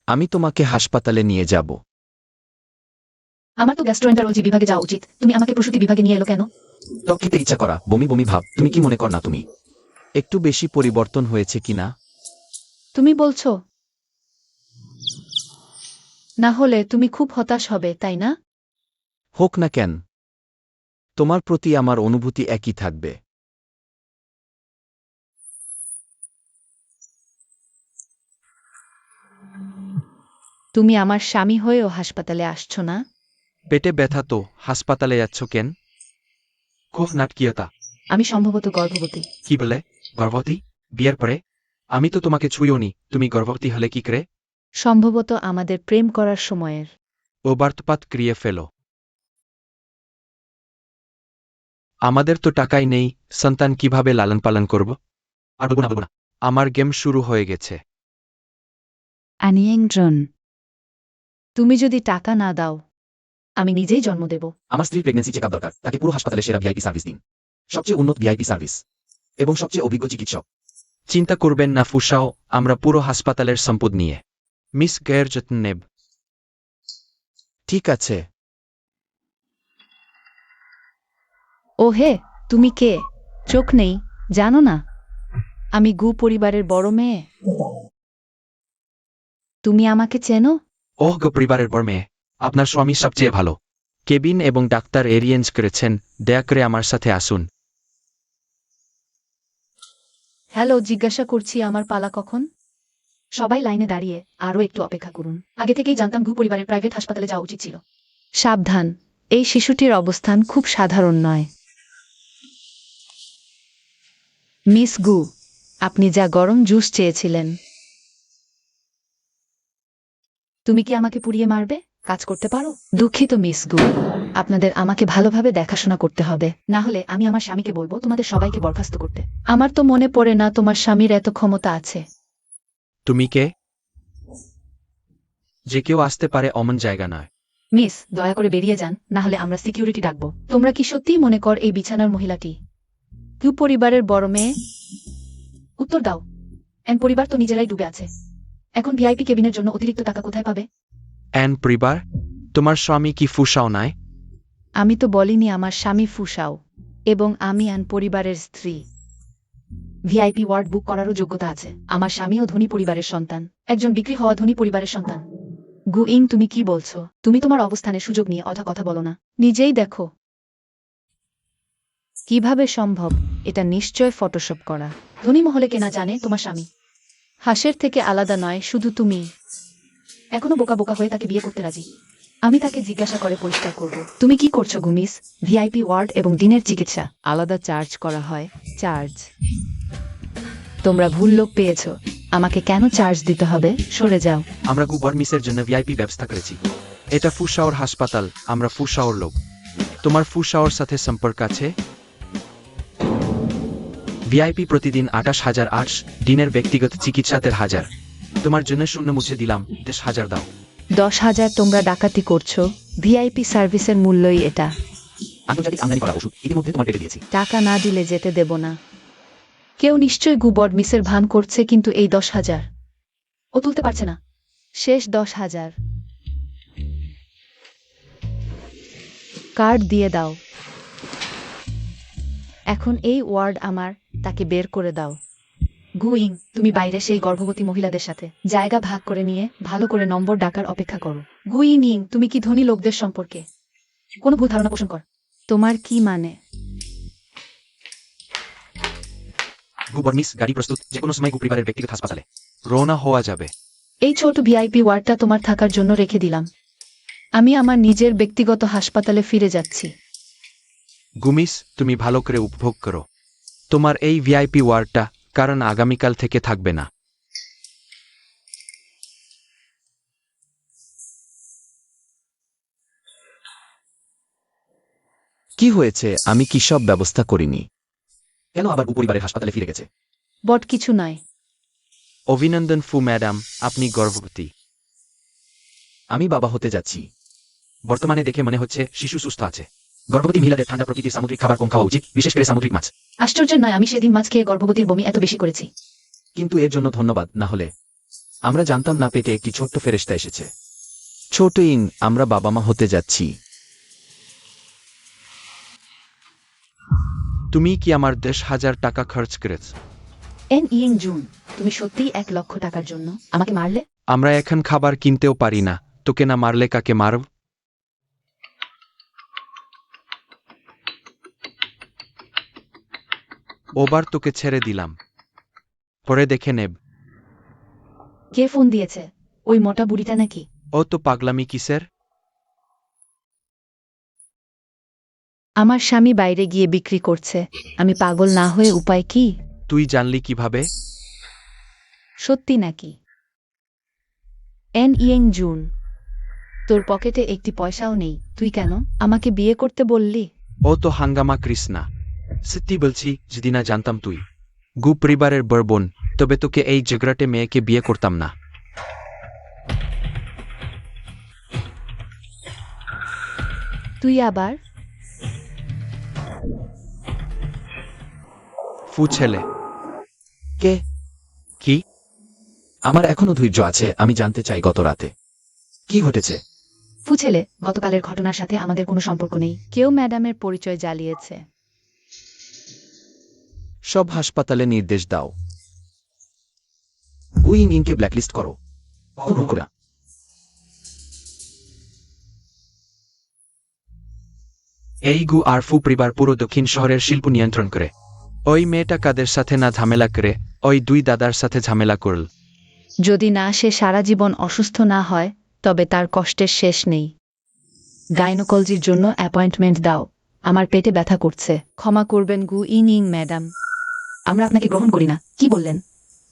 আমি তোমাকে হাসপাতালে নিয়ে যাব। আমার তো গ্যাস্ট্রোএন্টারোলজি বিভাগে যাওয়া উচিত। তুমি আমাকে প্রসূতি বিভাগে নিয়ে এলো কেন? টক খেতে ইচ্ছা করা, বমি বমি ভাব, তুমি কি মনে কর না তুমি? একটু বেশি পরিবর্তন হয়েছে কিনা? তুমি বলছো? না হলে তুমি খুব হতাশ হবে, তাই না? হোক না কেন, তোমার প্রতি আমার অনুভূতি একই থাকবে। তুমি আমার স্বামী হয়েও হাসপাতালে আসছো না? পেটে ব্যথা তো হাসপাতালে যাচ্ছ কেন? খুব নাটকীয়তা। আমি সম্ভবত গর্ভবতী। কি বলে? গর্ভবতী? বিয়ের পরে? আমি তো তোমাকে ছুঁইও নি, তুমি গর্ভবতী হলে কি করে? সম্ভবত আমাদের প্রেম করার সময়ের। ও বার্তপাত ক্রিয়ে ফেলো। আমাদের তো টাকাই নেই, সন্তান কিভাবে লালন পালন করব? আর বলবো না। আমার গেম শুরু হয়ে গেছে। আনিয়েংজন, তুমি যদি টাকা না দাও, আমি নিজেই জন্ম দেব। আমার স্ত্রীর প্রেগন্যান্সি চেকআপ দরকার, তাকে পুরো হাসপাতালে সেরা ভিআইপি সার্ভিস দিন। সবচেয়ে উন্নত ভিআইপি সার্ভিস এবং সবচেয়ে অভিজ্ঞ চিকিৎসক। চিন্তা করবেন না ফুসাও, আমরা পুরো হাসপাতালের সম্পদ নিয়ে মিস গের যত্ন নেব। ঠিক আছে। ও হে, তুমি কে? চোখ নেই, জানো না? আমি গু পরিবারের বড় মেয়ে। তুমি আমাকে চেনো? ওহ গো পরিবারের বড় মেয়ে, আপনার স্বামী সবচেয়ে ভালো। কেবিন এবং ডাক্তার এরিয়েঞ্জ করেছেন, দয়া করে আমার সাথে আসুন। হ্যালো, জিজ্ঞাসা করছি আমার পালা কখন? সবাই লাইনে দাঁড়িয়ে আরও একটু অপেক্ষা করুন। আগে থেকেই জানতাম ঘু পরিবারের প্রাইভেট হাসপাতালে যাওয়া উচিত ছিল। সাবধান, এই শিশুটির অবস্থান খুব সাধারণ নয়। মিস গু, আপনি যা গরম জুস চেয়েছিলেন। তুমি কি আমাকে পুড়িয়ে মারবে? কাজ করতে পারো? দুঃখিত মিস গু, আপনাদের আমাকে ভালোভাবে দেখাশোনা করতে হবে। না হলে আমি আমার স্বামীকে বলবো তোমাদের সবাইকে বরখাস্ত করতে। আমার তো মনে পড়ে না তোমার স্বামীর এত ক্ষমতা আছে। তুমি কে? যে কেউ আসতে পারে অমন জায়গা নয়। মিস দয়া করে বেরিয়ে যান, না হলে আমরা সিকিউরিটি ডাকবো। তোমরা কি সত্যিই মনে কর এই বিছানার মহিলাটি কেউ পরিবারের বড় মেয়ে? উত্তর দাও। এন পরিবার তো নিজেরাই ডুবে আছে। এখন ভিআইপি কেবিনের জন্য অতিরিক্ত টাকা কোথায় পাবে? অ্যান পরিবার, তোমার স্বামী কি ফুসাও নাই? আমি তো বলিনি আমার স্বামী ফুসাও, এবং আমি আন পরিবারের স্ত্রী। ভিআইপি ওয়ার্ড বুক করারও যোগ্যতা আছে। আমার স্বামীও ধনী পরিবারের সন্তান, একজন বিক্রি হওয়া ধনী পরিবারের সন্তান। গুইং, তুমি কি বলছো? তুমি তোমার অবস্থানের সুযোগ নিয়ে অযথা কথা বলো না। নিজেই দেখো কিভাবে সম্ভব। এটা নিশ্চয় ফটোশপ করা। ধনী মহলে কেনা জানে তোমার স্বামী। হাসের থেকে আলাদা নয়, শুধু তুমি। এখনো বোকা বোকা হয়ে তাকে বিয়ে করতে রাজি। আমি তাকে জিজ্ঞাসা করে পরিষ্কার করব। তুমি কি করছো গুমিস? ভিআইপি ওয়ার্ড এবং দিনের চিকিৎসা আলাদা চার্জ করা হয়। চার্জ? তোমরা ভুল লোক পেয়েছো। আমাকে কেন চার্জ দিতে হবে? সরে যাও। আমরা গুবর্মিসের জন্য ভিআইপি ব্যবস্থা করেছি। এটা ফুসাওর হাসপাতাল, আমরা ফুসাওর লোক। তোমার ফুসাওর সাথে সম্পর্ক আছে? ভিআইপি প্রতিদিন 28,008, দিনের ব্যক্তিগত চিকিৎসা 13,000। তোমার জন্য শূন্য মুছে দিলাম, 10,000 দাও। 10,000 তোমরা ডাকাতি করছো। ভিআইপি সার্ভিসের মূল্যই এটা। আন্তর্জাতিক আমদানি করা ওষুধ ইতিমধ্যে তোমার পেটে দিয়েছি। টাকা না দিলে যেতে দেব না। কেউ নিশ্চয় গুবর্ড মিসের ভান করছে, কিন্তু এই 10,000 ও তুলতে পারছে না। শেষ 10,000 কার্ড দিয়ে দাও। এখন এই ওয়ার্ড আমার, তাকে বের করে দাও। গুইং, তুমি বাইরে সেই গর্ভবতী মহিলাদের সাথে জায়গা ভাগ করে নিয়ে ভালো করে নম্বর ডাকার অপেক্ষা করো। গুইনিং, তুমি কি ধনী লোকদের সম্পর্কে কোনো ভুল ধারণা পোষণ কর? তোমার কি মানে? গুবর্মিস গাড়ি প্রস্তুত, যে কোনো সময় পরিবারের ব্যক্তিগত হাসপাতালে রওনা হওয়া যাবে। এই ছোট ভিআইপি ওয়ার্ডটা তোমার থাকার জন্য রেখে দিলাম। আমি আমার নিজের ব্যক্তিগত হাসপাতালে ফিরে যাচ্ছি। গুমিস, তুমি ভালো করে উপভোগ করো তোমার এই ভিআইপি ওয়ার্ডটা, কারণ আগামীকাল থেকে থাকবে না। কি হয়েছে? আমি কি সব ব্যবস্থা করিনি? কেন আবার পরিবারের হাসপাতালে ফিরে গেছে? বট কিছু নয়। অভিনন্দন ফু ম্যাডাম, আপনি গর্ভবতী। আমি বাবা হতে যাচ্ছি। বর্তমানে দেখে মনে হচ্ছে শিশু সুস্থ আছে। গর্ভবতী মহিলাদের ঠান্ডা প্রকৃতির সামুদ্রিক খাবার কম খাওয়া উচিত, বিশেষ করে সামুদ্রিক মাছ। আশ্চর্য নয় আমি সেদিন মাছ খেয়ে গর্ভবতীর বমি এত বেশি করেছি। কিন্তু এর জন্য ধন্যবাদ, না হলে আমরা জানতাম না পেটে একটি ছোট্ট ফেরেশতা এসেছে। ছোট ইন, আমরা বাবা মা হতে যাচ্ছি। তুমি কি আমার 10,000 টাকা খরচ করেছ? এন ইং জুন, তুমি সত্যিই 1,00,000 টাকার জন্য আমাকে মারলে? আমরা এখন খাবার কিনতেও পারি না, তোকে না মারলে কাকে মারব? ওবার তোকে ছেড়ে দিলাম, পরে দেখে নেব। কে ফোন দিয়েছে? ওই মোটা বুড়িটা নাকি? ও তো পাগলামি কিসের? আমার স্বামী বাইরে গিয়ে বিক্রি করছে। আমি পাগল না হয়ে উপায় কি? তুই জানলি কিভাবে? সত্যি নাকি? এন ইয়েং জুন, তোর পকেটে একটি পয়সাও নেই, তুই কেন আমাকে বিয়ে করতে বললি? ও তো হাঙ্গামা কৃষ্ণা। সত্যি বলছি, যদি না জানতাম তুই গু পরিবারের বরবোন, তবে তোকে এই ঝগড়াটে মেয়েকে বিয়ে করতাম না। তুই আবার? ফু ছেলে। কে? কি? আমার এখনো ধৈর্য আছে, আমি জানতে চাই গত রাতে কি ঘটেছে। ফুছেলে, গতকালের ঘটনার সাথে আমাদের কোনো সম্পর্ক নেই। কেউ ম্যাডামের পরিচয় জ্বালিয়েছে। সব হাসপাতালে নির্দেশ দাও, উইং ইনকে ব্ল্যাকলিস্ট করো। না। এই গু আর ফু পরিবার পুরো দক্ষিণ শহরের শিল্প নিয়ন্ত্রণ করে। ওই মেয়েটা কাদের সাথে না ঝামেলা করে, ওই দুই দাদার সাথে ঝামেলা করল। যদি না সে সারা জীবন অসুস্থ না হয়, তবে তার কষ্টের শেষ নেই। গাইনোকলজির জন্য অ্যাপয়েন্টমেন্ট দাও, আমার পেটে ব্যথা করছে। ক্ষমা করবেন গু ইনিং ম্যাডাম। আমরা আপনাকে গ্রহণ করি না। কি বললেন?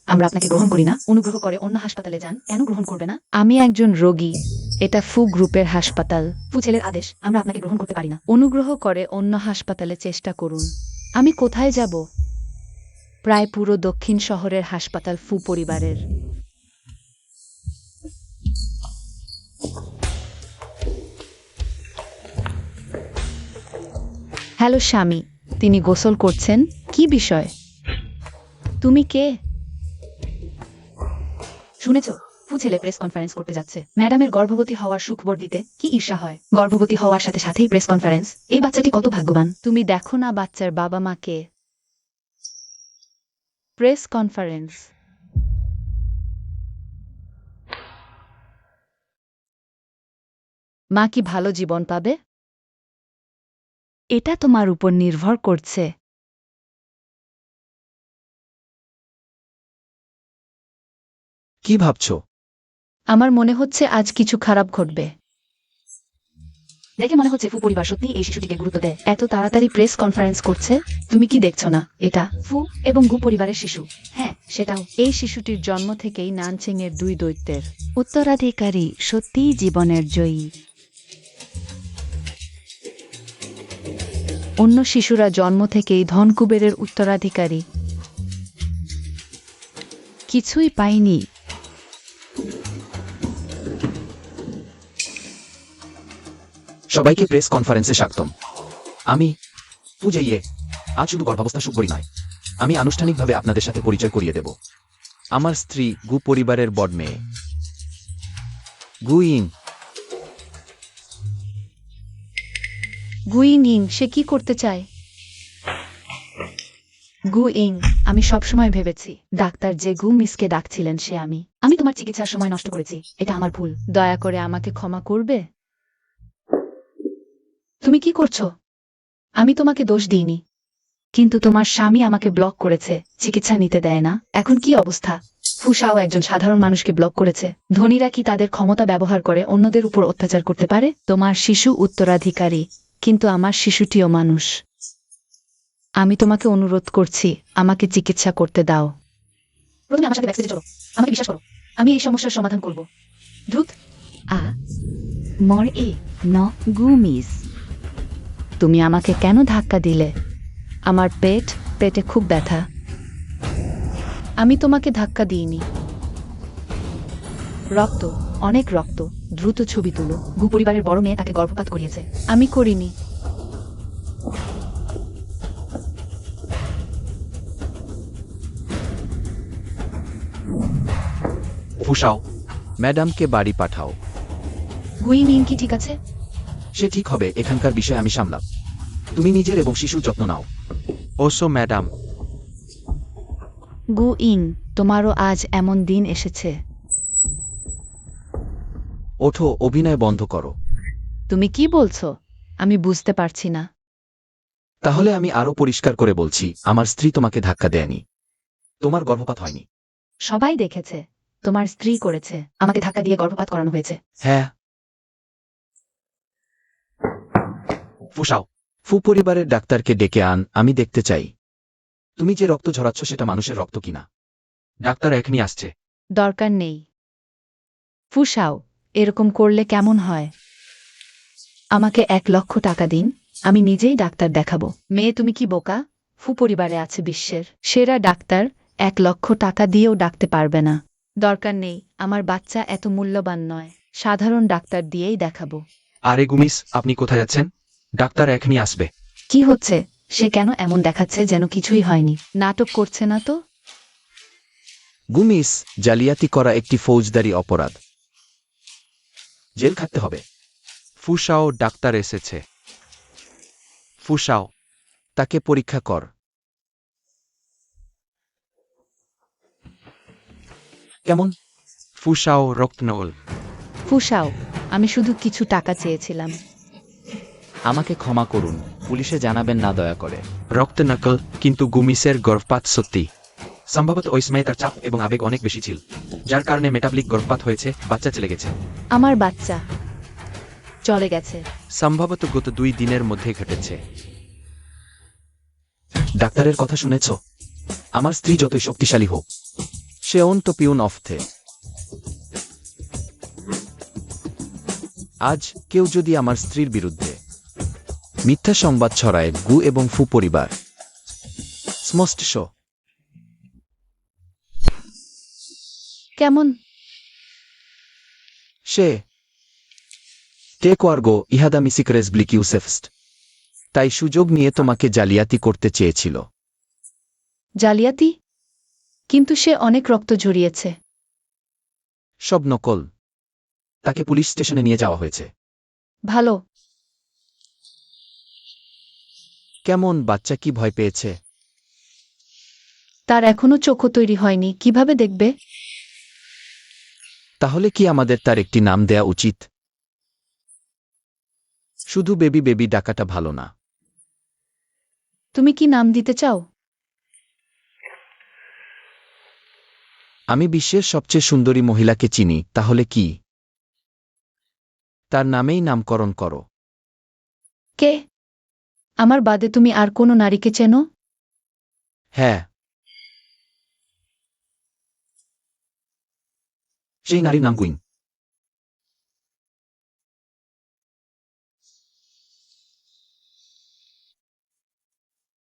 আমরা আপনাকে গ্রহণ করি না? অনুগ্রহ করে অন্য হাসপাতালে যান। কেন গ্রহণ করবে না? আমি একজন রোগী, এটা ফু গ্রুপের হাসপাতাল। ফুছেলের আদেশ, আমরা আপনাকে গ্রহণ করতে পারি না। অনুগ্রহ করে অন্য হাসপাতালে চেষ্টা করুন। আমি কোথায় যাব? প্রায় পুরো দক্ষিণ শহরের হাসপাতাল ফু পরিবারের। হ্যালো স্বামী, তিনি গোসল করছেন, কি বিষয়? তুমি কে? শুনেছ, ফু ছেলে প্রেস কনফারেন্স করতে যাচ্ছে। ম্যাডামের গর্ভবতী হওয়ার সুখবর দিতে কি ঈর্ষা হয়। গর্ভবতী হওয়ার সাথে সাথেই প্রেস কনফারেন্স। এই বাচ্চাটি কত ভাগ্যবান। তুমি দেখো না বাচ্চার বাবা মাকে। Press conference. মা কি ভালো জীবন পাবে? এটা তোমার উপর নির্ভর করছে। কি ভাবছো? আমার মনে হচ্ছে আজ কিছু খারাপ ঘটবে। দেখে মনে হচ্ছে ফু পরিবার সত্যি এই শিশুটিকে গুরুত্ব দেয়। এত তাড়াতাড়ি প্রেস কনফারেন্স করছে। তুমি কি দেখছো না এটা ফু এবং গু পরিবারের শিশু? হ্যাঁ, সেটাও। এই শিশুটির জন্ম থেকেই নানচিংয়ের 2 দৈত্যের উত্তরাধিকারী, সত্যিই জীবনের জয়ী। অন্য শিশুরা জন্ম থেকেই ধনকুবেরের উত্তরাধিকারী। কিছুই পায়নি। সবাইকে প্রেস কনফারেন্সে স্বাগতম। আমি পূজাইয়ে। আজ শুধু গর্ভাবস্থা সুখবরই নয়, আমি আনুষ্ঠানিকভাবে আপনাদের সাথে পরিচয় করিয়ে দেব। আমার স্ত্রী গু পরিবারের বড় মেয়ে গুইং। গুইনিং, সে কি করতে চায়? গু ইং, আমি সবসময় ভেবেছি ডাক্তার যে গু মিসকে ডাকছিলেন সে আমি। আমি তোমার চিকিৎসার সময় নষ্ট করেছি, এটা আমার ভুল। দয়া করে আমাকে ক্ষমা করবে? তুমি কি করছো? আমি তোমাকে দোষ দিইনি, কিন্তু তোমার স্বামী আমাকে ব্লক করেছে, চিকিৎসা নিতে দেয় না। এখন কি অবস্থা? ফুসাও একজন সাধারণ মানুষকে ব্লক করেছে। ধনীরা কি তাদের ক্ষমতা ব্যবহার করে অন্যদের উপর অত্যাচার করতে পারে? তোমার শিশু উত্তরাধিকারী, কিন্তু আমার শিশুটিও মানুষ। আমি তোমাকে অনুরোধ করছি, আমাকে চিকিৎসা করতে দাও। প্রথমে আমার সাথে ব্যাকস্টেজে চলো, আমাকে বিশ্বাস করো, আমি এই সমস্যার সমাধান করব। দ্রুত মর এ ন গুমিস। তুমি আমাকে কেন ধাক্কা দিলে? আমার পেটে খুব ব্যথা। আমি তোমাকে ধাক্কা দিইনি। রক্ত, অনেক রক্ত। দ্রুত ছবি তুলো। গু পরিবারের বড় মেয়ে তাকে গর্ভপাত করিয়েছে। আমি করিনি। ফুসাও, ম্যাডামকে বাড়ি পাঠাও। গুই মিন কি ঠিক আছে? সে ঠিক হবে, এখানকার বিষয় আমি সামলাম। তুমি নিজের এবং শিশুর যত্ন নাও। ওসো ম্যাডাম। গু ইং, তোমারও আজ এমন দিন এসেছে। ওঠো, অভিনয় বন্ধ করো। তুমি কি বলছো? আমি বুঝতে পারছি না। তাহলে আমি আরো পরিষ্কার করে বলছি, আমার স্ত্রী তোমাকে ধাক্কা দেয়নি। তোমার গর্ভপাত হয়নি। সবাই দেখেছে, তোমার স্ত্রী করেছে। আমাকে ধাক্কা দিয়ে গর্ভপাত করানো হয়েছে। হ্যাঁ, ফুসাও, ফু পরিবারের ডাক্তারকে ডেকে আন, আমি দেখতে চাই। তুমি যে রক্ত ঝরাচ্ছ সেটা মানুষের রক্ত কিনা। ডাক্তার এখনই আসছে। দরকার নেই। ফুসাও, এরকম করলে কেমন হয়? আমাকে 1,00,000 টাকা দিন, আমি নিজেই ডাক্তার দেখাবো। মেয়ে, তুমি কি বোকা? ফু পরিবারে আছে বিশ্বের সেরা ডাক্তার, 1,00,000 টাকা দিয়েও ডাকতে পারবে না। দরকার নেই, আমার বাচ্চা এত মূল্যবান নয়। সাধারণ ডাক্তার দিয়েই দেখাবো। আরে গুমিস, আপনি কোথায় যাচ্ছেন? ডাক্তার এখনই আসবে। কি হচ্ছে? সে কেন এমন দেখাচ্ছে যেন কিছুই হয়নি? নাটক করছে না তো? গুমিস, জালিয়াতি করা একটি ফৌজদারি অপরাধ। জেল খাটতে হবে। ফুসাও, ডাক্তার এসেছে। ফুসাও, তাকে পরীক্ষা কর। কেমন? ফুসাও, রক্তনল। ফুসাও, আমি শুধু কিছু টাকা চেয়েছিলাম। আমাকে ক্ষমা করুন, পুলিশে জানাবেন না দয়া করে। রক্ত নকল, কিন্তু গুমিসের গর্ভপাত সত্যি। সম্ভবত ওই সময় তার চাপ এবং আবেগ অনেক বেশি ছিল, যার কারণে মেটাবলিক গর্ভপাত হয়েছে, বাচ্চা চলে গেছে। আমার বাচ্চা চলে গেছে। সম্ভবত গত 2 দিনের মধ্যে ঘটেছে। ডাক্তারের কথা শুনেছ? আমার স্ত্রী যতই শক্তিশালী হোক, সে অন্ত পিউন অফথে। আজ কেউ যদি আমার স্ত্রীর বিরুদ্ধে মিথ্যা সংবাদ ছড়ায়, গু এবং ফু পরিবার স্মষ্ট কেমন? সে টেক ওয়ার্গো ইহাদা মিসিকরেস ব্লিক ইউসেফস্ট। তাই সুযোগ নিয়ে তোমাকে জালিয়াতি করতে চেয়েছিল। জালিয়াতি? কিন্তু সে অনেক রক্ত ঝরিয়েছে। সব নকল। তাকে পুলিশ স্টেশনে নিয়ে যাওয়া হয়েছে। ভালো। কেমন, বাচ্চা কি ভয় পেয়েছে? তার এখনো চোখও তৈরি হয়নি, কিভাবে দেখবে? তাহলে কি আমাদের তার একটি নাম দেয়া উচিত? শুধু বেবি বেবি ডাকাটা ভালো না। তুমি কি নাম দিতে চাও? আমি বিশ্বের সবচেয়ে সুন্দরী মহিলাকে চিনি, তাহলে কি? তার নামেই নামকরণ করো। কে? আমার বাদে তুমি আর কোনো নারীকে চেনো? হ্যাঁ, সেই নারীর নাম কুইন।